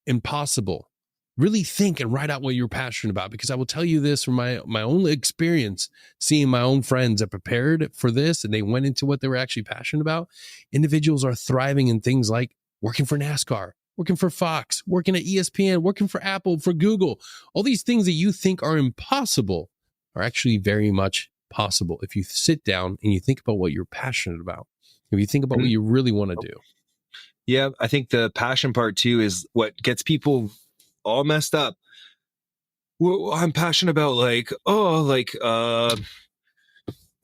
impossible. Really think and write out what you're passionate about, because I will tell you this from my own experience, seeing my own friends that prepared for this and they went into what they were actually passionate about. Individuals are thriving in things like working for NASCAR, working for Fox, working at ESPN, working for Apple, for Google. All these things that you think are impossible are actually very much possible if you sit down and you think about what you're passionate about. If you think about what you really want to do. Yeah, I think the passion part too is what gets people all messed up. Well, I'm passionate about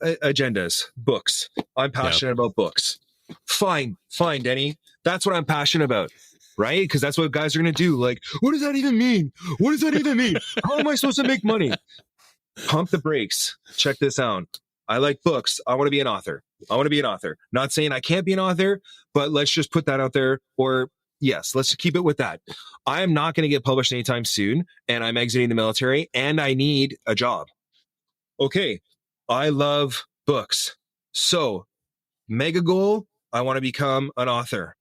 agendas, books. I'm passionate about books. Fine, Denny. That's what I'm passionate about, right? Because that's what guys are going to do. Like, what does that even mean? What does that even mean? How am I supposed to make money? Pump the brakes. Check this out. I like books. I want to be an author. Not saying I can't be an author, but let's just put that out there. Or yes, let's keep it with that. I am not going to get published anytime soon, and I'm exiting the military, and I need a job. Okay, I love books. So, mega goal, I want to become an author.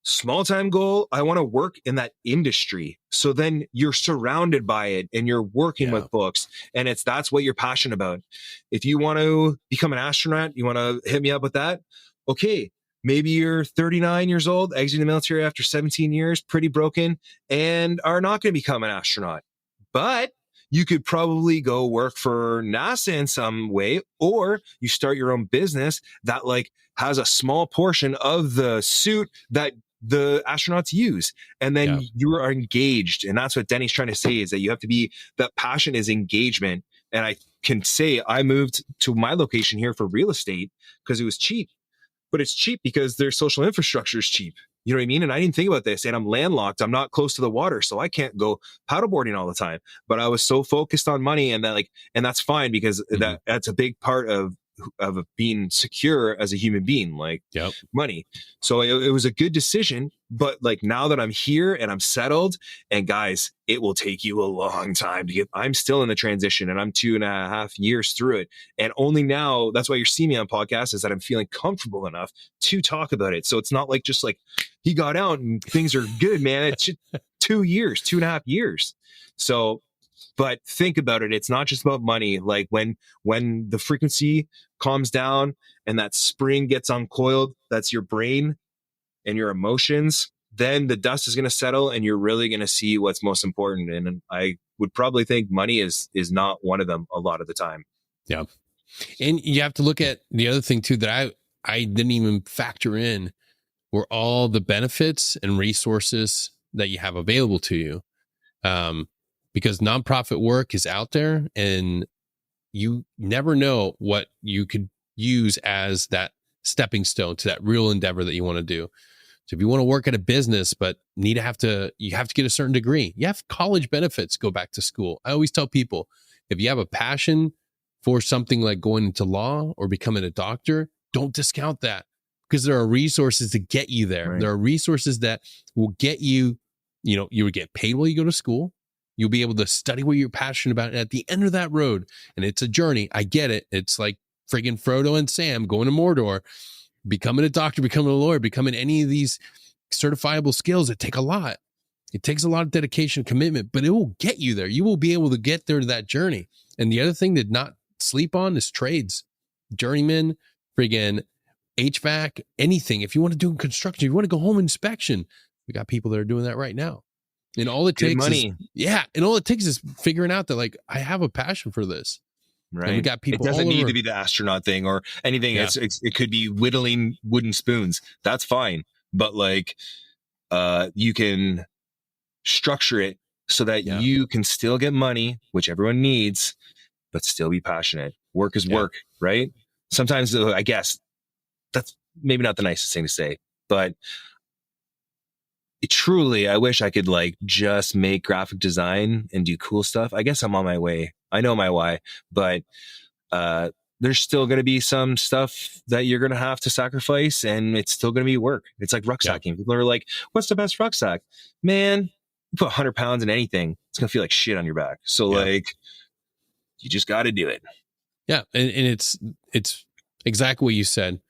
Small time goal, I want to work in that industry. So then you're surrounded by it and you're working with books, and that's what you're passionate about. If you want to become an astronaut, you want to hit me up with that. Okay. Maybe you're 39 years old, exiting the military after 17 years, pretty broken, and are not going to become an astronaut. But you could probably go work for NASA in some way, or you start your own business that like has a small portion of the suit that the astronauts use. And then you are engaged. And that's what Denny's trying to say, is that you have to be, that passion is engagement. And I can say I moved to my location here for real estate because it was cheap. But it's cheap because their social infrastructure is cheap. You know what I mean? And I didn't think about this. And I'm landlocked. I'm not close to the water, so I can't go paddleboarding all the time. But I was so focused on money, and that's fine because that's a big part of being secure as a human being, like money. So it was a good decision. But like now that I'm here and I'm settled, and guys, it will take you a long time to get. I'm still in the transition, and I'm 2.5 years through it. And only now, that's why you're seeing me on podcasts, is that I'm feeling comfortable enough to talk about it. So it's not like just like he got out and things are good, man. It's 2.5 years. So, but think about it. It's not just about money. Like when the frequency calms down and that spring gets uncoiled, that's your brain and your emotions, then the dust is going to settle and you're really going to see what's most important. And I would probably think money is not one of them a lot of the time. Yeah. And you have to look at the other thing too, that I didn't even factor in were all the benefits and resources that you have available to you. Because nonprofit work is out there and you never know what you could use as that stepping stone to that real endeavor that you want to do. So if you want to work at a business, but you have to get a certain degree. You have college benefits, go back to school. I always tell people, if you have a passion for something like going into law or becoming a doctor, don't discount that, because there are resources to get you there. Right. There are resources that will get you, you will get paid while you go to school. You'll be able to study what you're passionate about. And at the end of that road, and it's a journey, I get it. It's like friggin' Frodo and Sam going to Mordor, becoming a doctor, becoming a lawyer, becoming any of these certifiable skills that take a lot. It takes a lot of dedication, commitment, but it will get you there. You will be able to get there to that journey. And the other thing to not sleep on is trades, journeyman, friggin' HVAC, anything. If you want to do construction, if you want to go home inspection, we got people that are doing that right now. And all it takes and all it takes is figuring out that, like, I have a passion for this. Right. And we got people. It doesn't all need over. to be the astronaut thing or anything. Yeah. It could be whittling wooden spoons. That's fine. But like, you can structure it so that you can still get money, which everyone needs, but still be passionate. Work is work, right? Sometimes, I guess that's maybe not the nicest thing to say, but truly, I wish I could like just make graphic design and do cool stuff. I guess I'm on my way. I know my why, but there's still going to be some stuff that you're going to have to sacrifice, and it's still going to be work. It's like rucksacking. Yeah. People are like, what's the best rucksack? Man, you put 100 pounds in anything, it's going to feel like shit on your back. So like, you just got to do it. Yeah. And it's exactly what you said.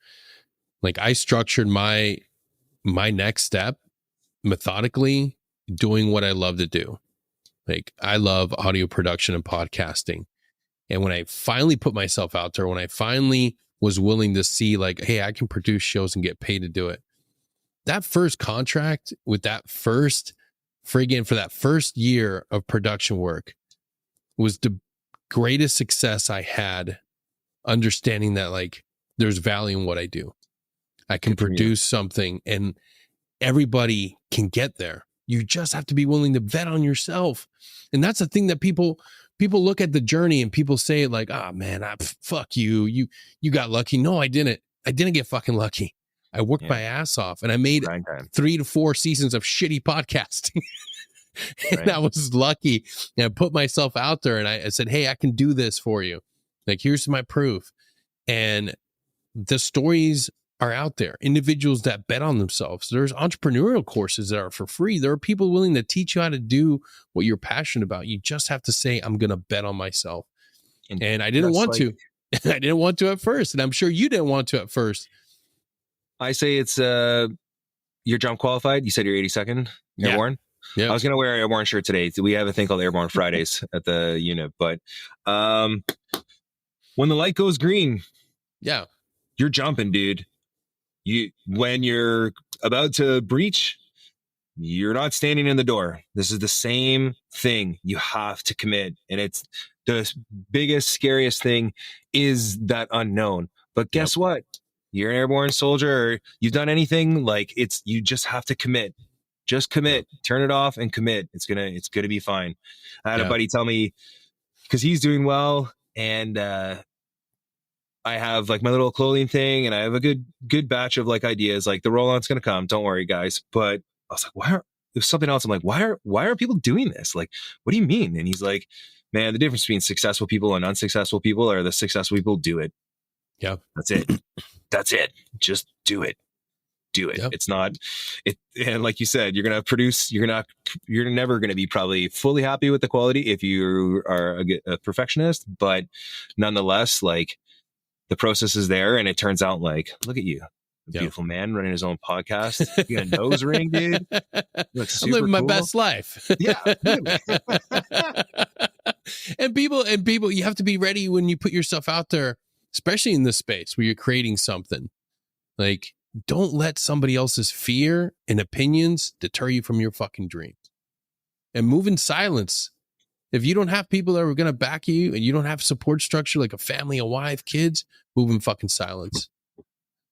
Like, I structured my next step methodically, doing what I love to do. Like, I love audio production and podcasting. And when I finally put myself out there, when I finally was willing to see like, hey, I can produce shows and get paid to do it. That first contract with that first for that first year of production work was the greatest success I had, understanding that like there's value in what I do. I can produce something and everybody can get there. You just have to be willing to bet on yourself. And that's the thing that people look at the journey and people say like, oh man, fuck you. You got lucky. No, I didn't. I didn't get fucking lucky. I worked my ass off and I made 3 to 4 seasons of shitty podcasting. And I was lucky. And I put myself out there and I said, hey, I can do this for you. Like, here's my proof. And the stories are out there. Individuals that bet on themselves. There's entrepreneurial courses that are for free. There are people willing to teach you how to do what you're passionate about. You just have to say, I'm going to bet on myself. And I didn't want to. I didn't want to at first. And I'm sure you didn't want to at first. I say it's you're jump qualified. You said you're 82nd Airborne. Yeah. I was going to wear an Airborne shirt today. We have a thing called Airborne Fridays at the unit. But when the light goes green, you're jumping, dude. When you're about to breach, you're not standing in the door. This is the same thing. You have to commit. And it's the biggest, scariest thing is that unknown. But guess what? You're an airborne soldier, or you've done anything, like you just have to commit. Just commit, turn it off and commit. It's gonna be fine. I had a buddy tell me, because he's doing well, and I have like my little clothing thing and I have a good batch of like ideas, like the roll-on's going to come. Don't worry, guys. But I was like, there's something else. I'm like, why are people doing this? Like, what do you mean? And he's like, man, the difference between successful people and unsuccessful people are the successful people do it. Yeah. That's it. That's it. Just do it. Do it. Yep. It's not it. And like you said, you're going to produce, you're never going to be probably fully happy with the quality if you are a perfectionist, but nonetheless, like, the process is there, and it turns out like, look at you, a beautiful man running his own podcast. You got a nose ring, dude. I'm living my best life. Yeah. and people, you have to be ready when you put yourself out there, especially in this space where you're creating something. Like, don't let somebody else's fear and opinions deter you from your fucking dreams. And move in silence. If you don't have people that are going to back you and you don't have support structure like a family, a wife, kids, move in fucking silence.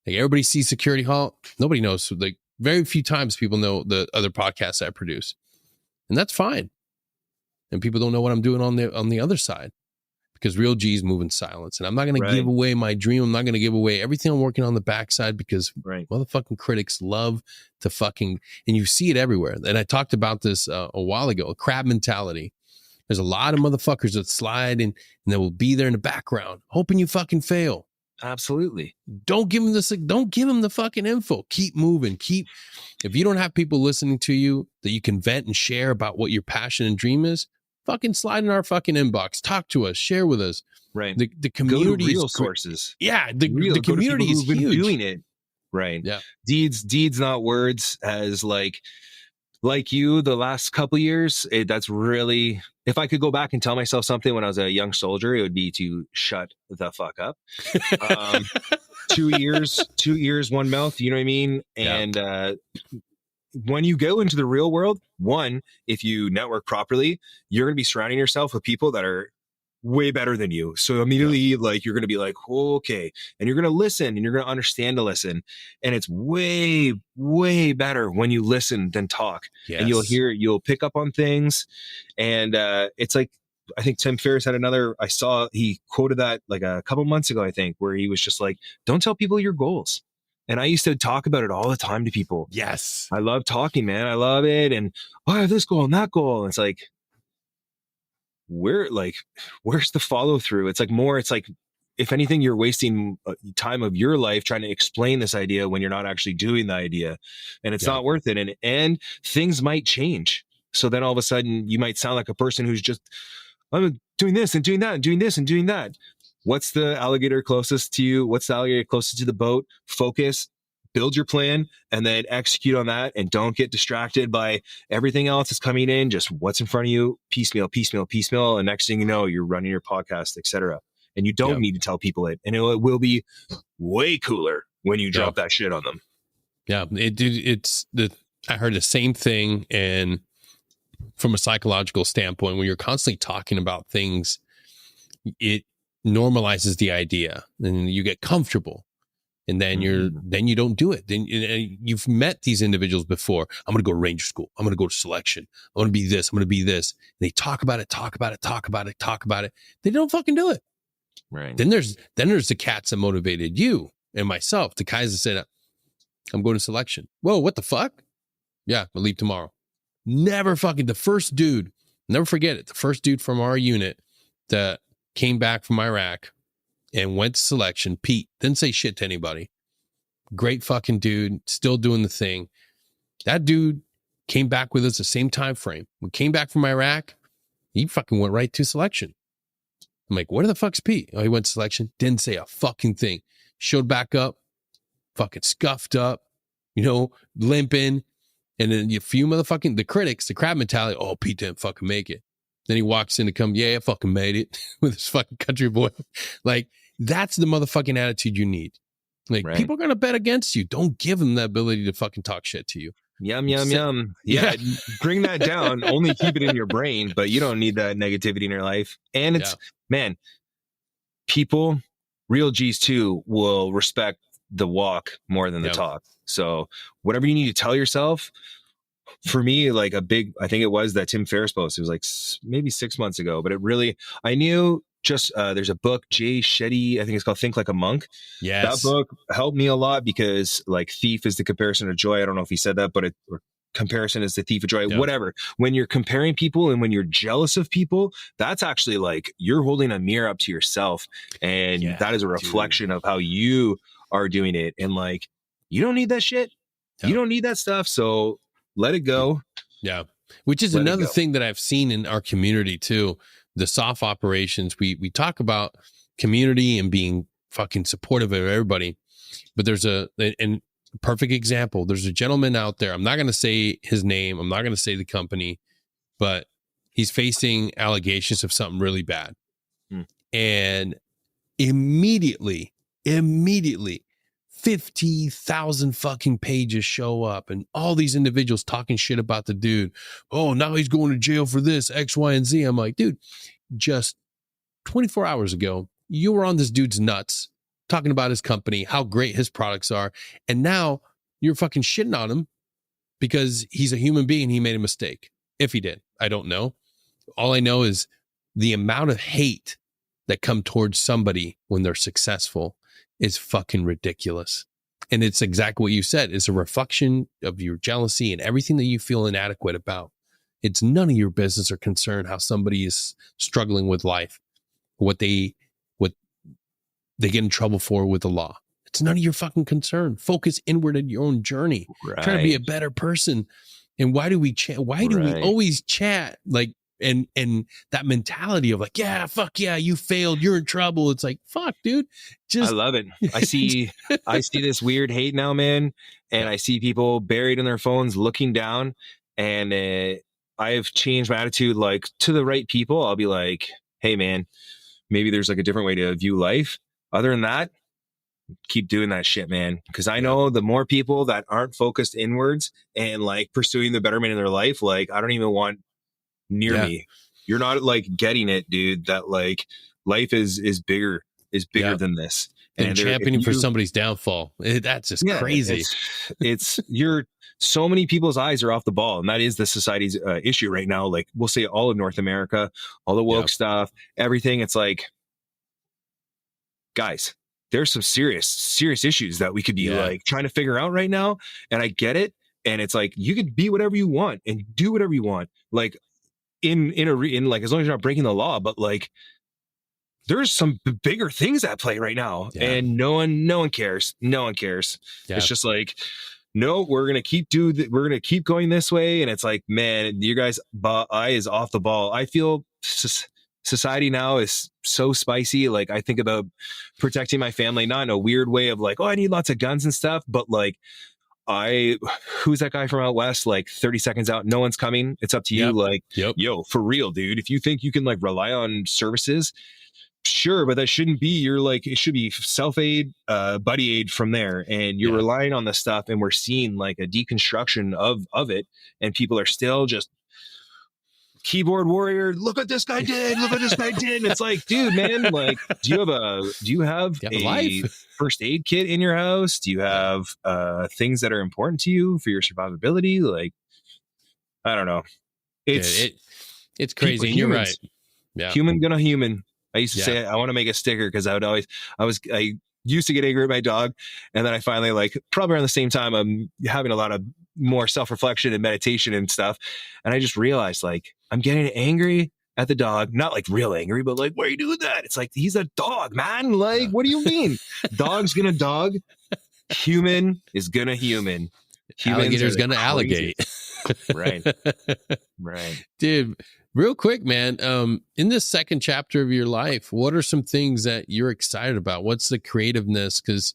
Like everybody sees Security Hall. Nobody knows. Like very few times people know the other podcasts I produce. And that's fine. And people don't know what I'm doing on the other side because Real G's move in silence. And I'm not going to give away my dream. I'm not going to give away everything I'm working on the backside because motherfucking critics love to fucking, and you see it everywhere. And I talked about this a while ago, a crab mentality. There's a lot of motherfuckers that slide in and they will be there in the background, hoping you fucking fail. Absolutely. Don't give them the fucking info. Keep moving. If you don't have people listening to you that you can vent and share about what your passion and dream is, fucking slide in our fucking inbox. Talk to us. Share with us. Right. The community go to real sources. Yeah. The community is huge. Doing it. Right. Yeah. Deeds, not words. As like you, the last couple of years, that's really, if I could go back and tell myself something when I was a young soldier, it would be to shut the fuck up. 2 years, one mouth, you know what I mean? And when you go into the real world, one, if you network properly, you're going to be surrounding yourself with people that are way better than you. So immediately, like, you're going to be like, oh, okay. And you're going to listen and you're going to understand to listen. And it's way, way better when you listen than talk. Yes. And you'll pick up on things. And it's like, I think Tim Ferriss had he quoted that like a couple months ago, I think, where he was just like, don't tell people your goals. And I used to talk about it all the time to people. Yes. I love talking, man. I love it. And I have this goal and that goal. And it's like, where's the follow through? It's like, if anything, you're wasting time of your life trying to explain this idea when you're not actually doing the idea, and it's not worth it. And things might change. So then all of a sudden you might sound like a person who's just, I'm doing this and doing that and doing this and doing that. What's the alligator closest to you? What's the alligator closest to the boat? Focus, build your plan, and then execute on that. And don't get distracted by everything else that's coming in. Just what's in front of you, piecemeal. And next thing you know, you're running your podcast, etc. And you don't need to tell people it. And it will be way cooler when you drop that shit on them. Yeah, I heard the same thing. And from a psychological standpoint, when you're constantly talking about things, it normalizes the idea and you get comfortable. And then you don't do it. Then you've met these individuals before. I'm going to go to Ranger School. I'm going to go to selection. I'm going to be this. I'm going to be this. And they talk about it. They don't fucking do it. Right. Then there's the cats that motivated you and myself. The guys that said, I'm going to selection. Whoa, what the fuck? Yeah, I'll leave tomorrow. Never fucking, the first dude, never forget it. The first dude from our unit that came back from Iraq and went to selection, Pete, didn't say shit to anybody. Great fucking dude, still doing the thing. That dude came back with us the same time frame. We came back from Iraq, he fucking went right to selection. I'm like, where the fuck's Pete? Oh, he went to selection, didn't say a fucking thing. Showed back up, fucking scuffed up, limping. And then a few motherfucking, the critics, the crab mentality, oh, Pete didn't fucking make it. Then he walks in to come, I fucking made it with his fucking country boy. Like, that's the motherfucking attitude you need. Like, people are going to bet against you. Don't give them the ability to fucking talk shit to you. Yum. Yeah. Bring that down. Only keep it in your brain, but you don't need that negativity in your life. And it's, man, people, real G's too, will respect the walk more than the talk. So whatever you need to tell yourself, for me, like I think it was that Tim Ferriss post. It was like maybe 6 months ago, but I knew just, there's a book, Jay Shetty, I think it's called Think Like a Monk. Yes. That book helped me a lot because like thief is the comparison of joy. I don't know if he said that, but comparison is the thief of joy, whatever. When you're comparing people and when you're jealous of people, that's actually like you're holding a mirror up to yourself. And that is a reflection of how you are doing it. And like, you don't need that shit. You don't need that stuff. So let it go. Yeah. Which is another thing that I've seen in our community too. The soft operations, we talk about community and being fucking supportive of everybody. But there's a perfect example. There's a gentleman out there. I'm not going to say his name. I'm not going to say the company, but he's facing allegations of something really bad. And immediately 50,000 fucking pages show up and all these individuals talking shit about the dude. Oh, now he's going to jail for this, X, Y, and Z. I'm like, dude, just 24 hours ago, you were on this dude's nuts talking about his company, how great his products are. And now you're fucking shitting on him because he's a human being. He made a mistake. If he did, I don't know. All I know is the amount of hate that come towards somebody when they're successful is fucking ridiculous. And it's exactly what you said. It's a reflection of your jealousy and everything that you feel inadequate about. It's none of your business or concern how somebody is struggling with life, what they get in trouble for with the law. It's none of your fucking concern. Focus inward in your own journey. Right. Try to be a better person. And why do we chat? Why do we always chat like and that mentality of like, yeah, fuck yeah, you failed, you're in trouble. It's like, fuck, dude. I love it. I see this weird hate now, man, and I see people buried in their phones looking down, and I've changed my attitude. Like, to the right people, I'll be like, hey, man, maybe there's like a different way to view life. Other than that, keep doing that shit, man. Because I know the more people that aren't focused inwards and like pursuing the betterment in their life, like, I don't even want near me. You're not like getting it, dude, that like life is bigger than this. And championing for somebody's downfall. That's just crazy. It's you're so many people's eyes are off the ball, and that is the society's issue right now. Like, we'll say all of North America, all the woke stuff, everything. It's like, guys, there's some serious issues that we could be like trying to figure out right now. And I get it. And it's like, you could be whatever you want and do whatever you want. Like in like, as long as you're not breaking the law, but like, there's some bigger things at play right now, and no one cares. No one cares. Yeah. It's just like, no, we're gonna keep going this way, and it's like, man, you guys' eye is off the ball. I feel society now is so spicy. Like, I think about protecting my family, not in a weird way of like, oh, I need lots of guns and stuff, but like, who's that guy from out west? Like 30 seconds out, no one's coming. It's up to you. Like, yo, for real, dude. If you think you can like rely on services, sure, but that shouldn't be your like, it should be self-aid, buddy aid from there. And you're relying on the stuff, and we're seeing like a deconstruction of it, and people are still just keyboard warrior. Look what this guy did. Look what this guy did. And it's like, dude, man, like, do you have a first aid kit in your house? Do you have things that are important to you for your survivability? Like, I don't know. It's crazy. And you're right. Yeah. Human gonna human. I used to say, I want to make a sticker, because I used to get angry at my dog. And then I finally, like, probably around the same time, I'm having a lot of more self-reflection and meditation and stuff. And I just realized, like, I'm getting angry at the dog, not like real angry, but like, why are you doing that? It's like, he's a dog, man. Like, what do you mean? Dog's gonna dog. Human is gonna human. Alligator's gonna alligate. Right. Right. Dude, real quick, man. In this second chapter of your life, what are some things that you're excited about? What's the creativeness? Because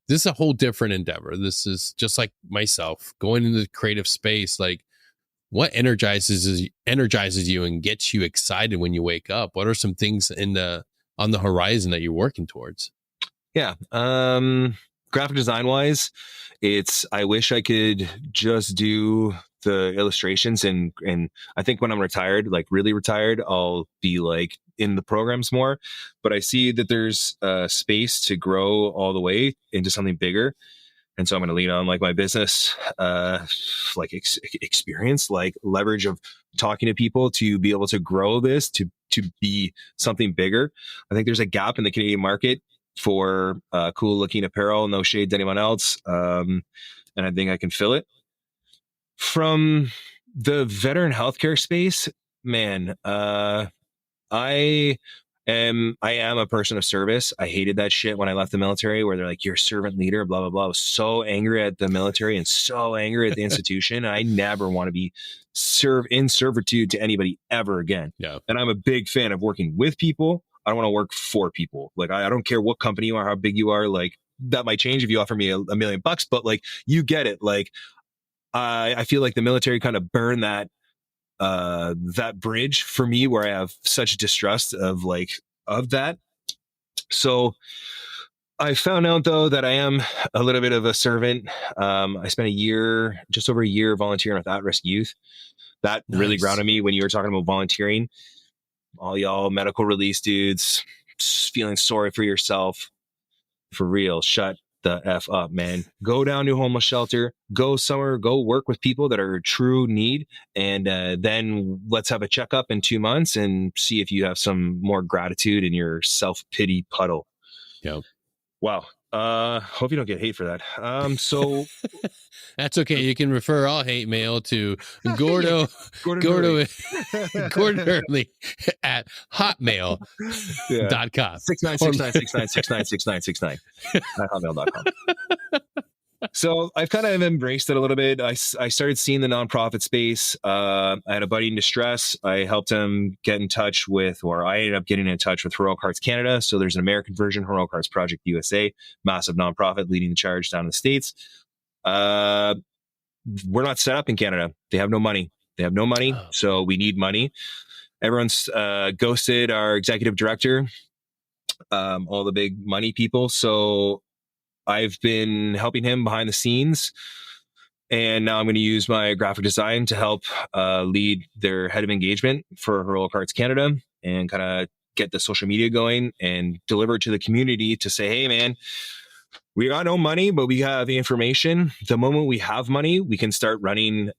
this is a whole different endeavor. This is just like myself going into the creative space. Like, what energizes you and gets you excited when you wake up? What are some things on the horizon that you're working towards? Yeah. Graphic design wise, I wish I could just do the illustrations, and I think when I'm retired, like really retired, I'll be like in the programs more, but I see that there's space to grow all the way into something bigger. And so I'm going to lean on like my business, like experience, like leverage of talking to people to be able to grow this to be something bigger. I think there's a gap in the Canadian market for cool looking apparel, no shade to anyone else. And I think I can fill it. From the veteran healthcare space, man, I am a person of service. I hated that shit when I left the military, where they're like, you're a servant leader, blah, blah, blah. I was so angry at the military and so angry at the institution. I never want to be in servitude to anybody ever again. Yeah. And I'm a big fan of working with people. I don't want to work for people. Like, I don't care what company you are, how big you are. Like, that might change if you offer me $1 million, but like, you get it. Like, I feel like the military kind of burned that bridge for me, where I have such distrust of that. So I found out though that I am a little bit of a servant. I spent just over a year volunteering with at-risk youth. That really grounded me when you were talking about volunteering. All y'all medical release dudes, just feeling sorry for yourself. for real, shut the F up, man. Go down to a homeless shelter, go somewhere, go work with people that are in true need. And then let's have a checkup in 2 months and see if you have some more gratitude in your self-pity puddle. Yep. Wow. Hope you don't get hate for that. So that's okay. You can refer all hate mail to Gordo Gordon Hurley at hotmail.com. 696969696969 at hotmail.com. So I've kind of embraced it a little bit. I started seeing the nonprofit space. I had a buddy in distress. I helped him get in touch with, or I ended up getting in touch with Heroic Hearts Canada. So there's an American version, Heroic Hearts Project USA, massive nonprofit leading the charge down in the States. We're not set up in Canada. They have no money. So we need money. Everyone's ghosted our executive director, all the big money people. So I've been helping him behind the scenes, and now I'm going to use my graphic design to help lead their head of engagement for Heroic Hearts Canada and kind of get the social media going and deliver to the community to say, hey, man, we got no money, but we have the information. The moment we have money, we can start running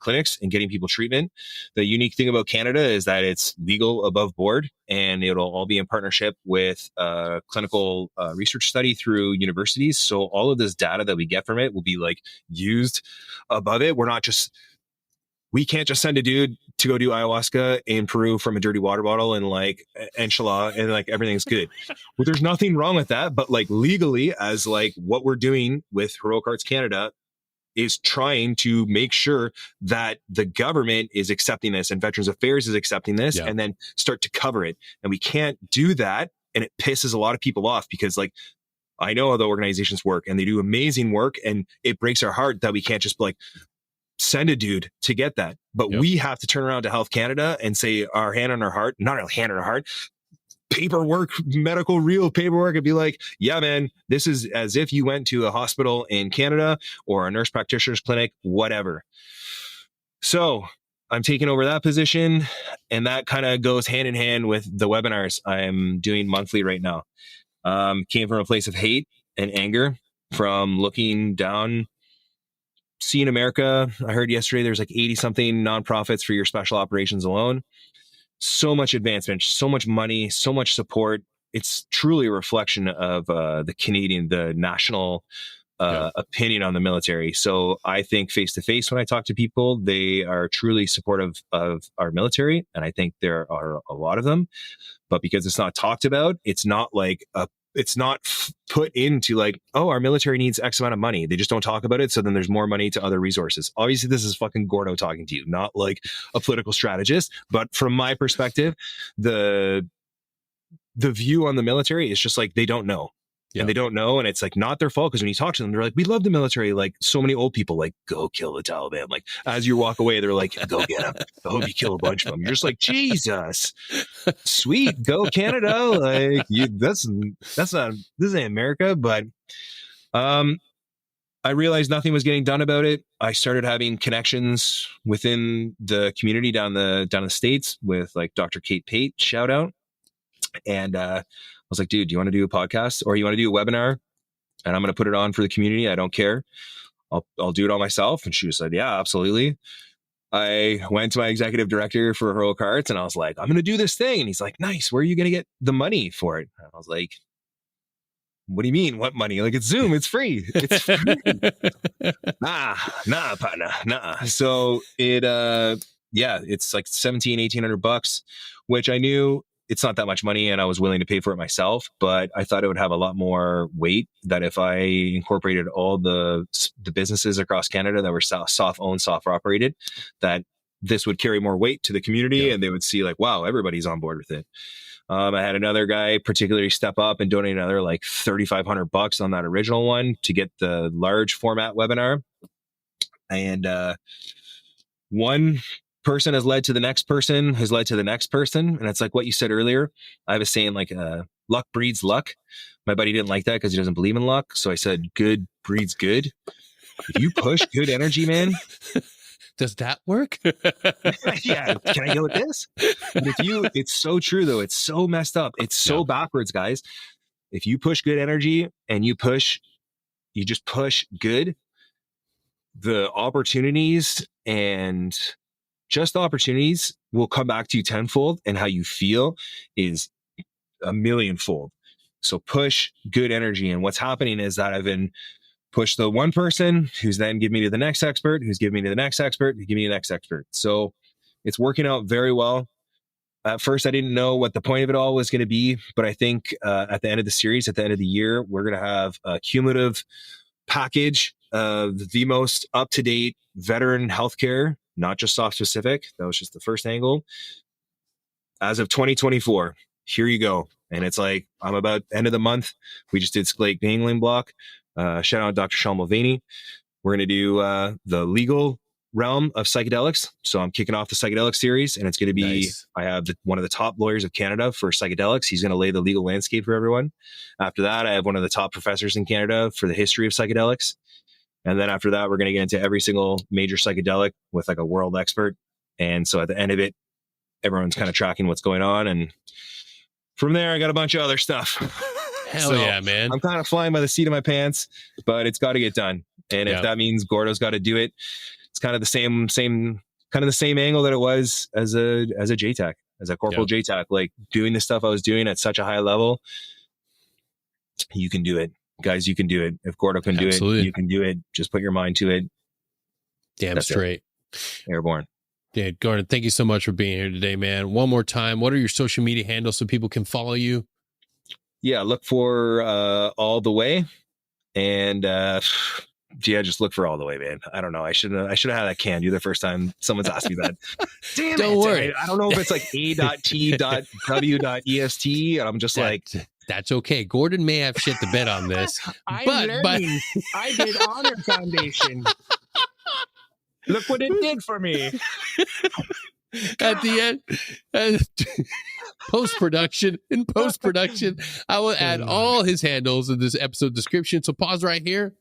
clinics and getting people treatment. The unique thing about Canada is that it's legal above board, and it'll all be in partnership with clinical research study through universities. So all of this data that we get from it will be like used above it. We can't just send a dude to go do ayahuasca in Peru from a dirty water bottle and like enchilada and like everything's good. Well, there's nothing wrong with that, but like legally, as like what we're doing with Heroic Hearts Canada is trying to make sure that the government is accepting this and Veterans Affairs is accepting this, and then start to cover it. And we can't do that. And it pisses a lot of people off because like, I know how the organizations work and they do amazing work, and it breaks our heart that we can't just like send a dude to get that. But we have to turn around to Health Canada and say our hand on our heart, not our hand on our heart, paperwork, medical real paperwork, and be like, yeah, man, this is as if you went to a hospital in Canada or a nurse practitioner's clinic, whatever. So I'm taking over that position, and that kind of goes hand in hand with the webinars I'm doing monthly right now. Came from a place of hate and anger from looking down, seeing America. I heard yesterday there's like 80 something nonprofits for your special operations alone. So much advancement, so much money, so much support. It's truly a reflection of the national opinion on the military. So I think face to face, when I talk to people, they are truly supportive of our military. And I think there are a lot of them, but because it's not talked about, it's not like it's not put into like, oh, our military needs X amount of money. They just don't talk about it. So then there's more money to other resources. Obviously, this is fucking Gordo talking to you, not like a political strategist. But from my perspective, the view on the military is just like, they don't know. And they don't know. And it's like not their fault. Because when you talk to them, they're like, we love the military. Like so many old people, like, go kill the Taliban. Like as you walk away, they're like, go get them. I hope you kill a bunch of them. You're just like, Jesus, sweet, go Canada. Like this isn't America. But I realized nothing was getting done about it. I started having connections within the community down the States with like Dr. Kate Pate, shout out. And I was like, dude, do you want to do a podcast or you want to do a webinar? And I'm going to put it on for the community. I don't care. I'll do it all myself. And she said, yeah, absolutely. I went to my executive director for Heroic Hearts and I was like, I'm going to do this thing. And he's like, nice. Where are you going to get the money for it? And I was like, what do you mean? What money? Like it's Zoom. It's free. It's free. nah, partner. Nah. So it's like $1,700-$1,800, which I knew it's not that much money and I was willing to pay for it myself, but I thought it would have a lot more weight that if I incorporated all the businesses across Canada that were soft owned, soft operated, that this would carry more weight to the community and they would see like, wow, everybody's on board with it. I had another guy particularly step up and donate another like $3,500 on that original one to get the large format webinar. And one person has led to the next person, has led to the next person. And it's like what you said earlier. I have a saying like luck breeds luck. My buddy didn't like that because he doesn't believe in luck. So I said, good breeds good. If you push good energy, man. Does that work? Yeah. Can I go with this? But it's so true though. It's so messed up. It's so backwards, guys. if you push good energy and you just push good, the opportunities and just the opportunities will come back to you tenfold, and how you feel is a millionfold. So push good energy. And what's happening is that I've been pushed the one person who's then give me to the next expert, who's give me to the next expert, who give me to the next expert. So it's working out very well. At first, I didn't know what the point of it all was going to be, but I think at the end of the series, at the end of the year, we're going to have a cumulative package of the most up-to-date veteran healthcare, not just soft specific. That was just the first angle. As of 2024, here you go. And it's like, I'm about end of the month. We just did Lake Gangling block. Shout out Dr. Sean Mulvaney. We're going to do the legal realm of psychedelics. So I'm kicking off the psychedelic series, and it's going to be, nice. I have one of the top lawyers of Canada for psychedelics. He's going to lay the legal landscape for everyone. After that, I have one of the top professors in Canada for the history of psychedelics. And then after that, we're going to get into every single major psychedelic with like a world expert. And so at the end of it, everyone's kind of tracking what's going on. And from there, I got a bunch of other stuff. Hell yeah, man. I'm kind of flying by the seat of my pants, but it's got to get done. And if that means Gordo's got to do it, it's kind of the same angle that it was as a JTAC, as a corporal JTAC, like doing the stuff I was doing at such a high level. You can do it. Guys, you can do it. If Gordo can do it, you can do it. Just put your mind to it. Damn That's straight. Airborne. Yeah, Gordon, thank you so much for being here today, man. One more time, what are your social media handles so people can follow you? Yeah, look for All the Way. And just look for All the Way, man. I don't know. I should have had that canned. You're the first time someone's asked me that. Damn it. Don't worry. I don't know if it's like a.t.w.est. And I'm just like... That's okay. Gordon may have shit to bet on this. But I did Honor Foundation. Look what it did for me. At the end, post-production, I will add all his handles in this episode description. So pause right here.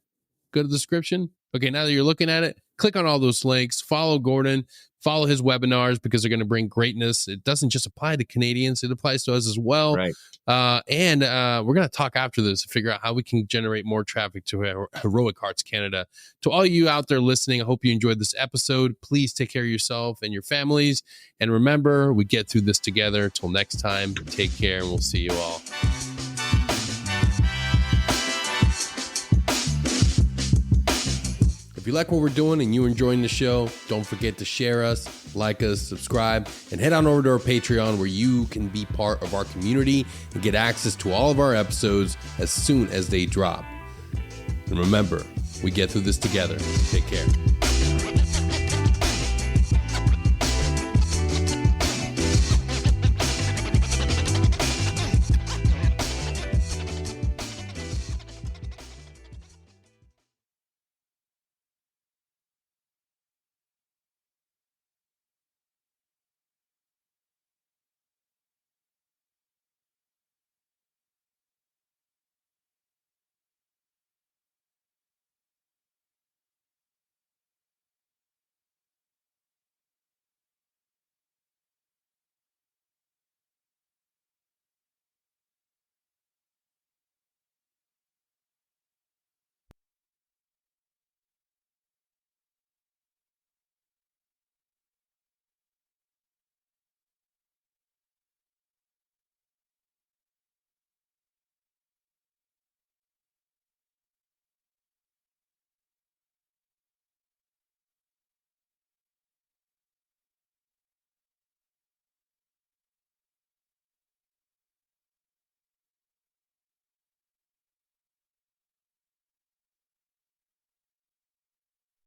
Go to the description. Okay, now that you're looking at it, click on all those links. Follow Gordon. Follow his webinars because they're going to bring greatness. It doesn't just apply to Canadians. It applies to us as well. Right. And we're going to talk after this to figure out how we can generate more traffic to Heroic Hearts Canada. To all you out there listening, I hope you enjoyed this episode. Please take care of yourself and your families. And remember, we get through this together. Until next time, take care, and we'll see you all. If you like what we're doing and you're enjoying the show, don't forget to share us, like us, subscribe, and head on over to our Patreon where you can be part of our community and get access to all of our episodes as soon as they drop. And remember, we get through this together. Take care.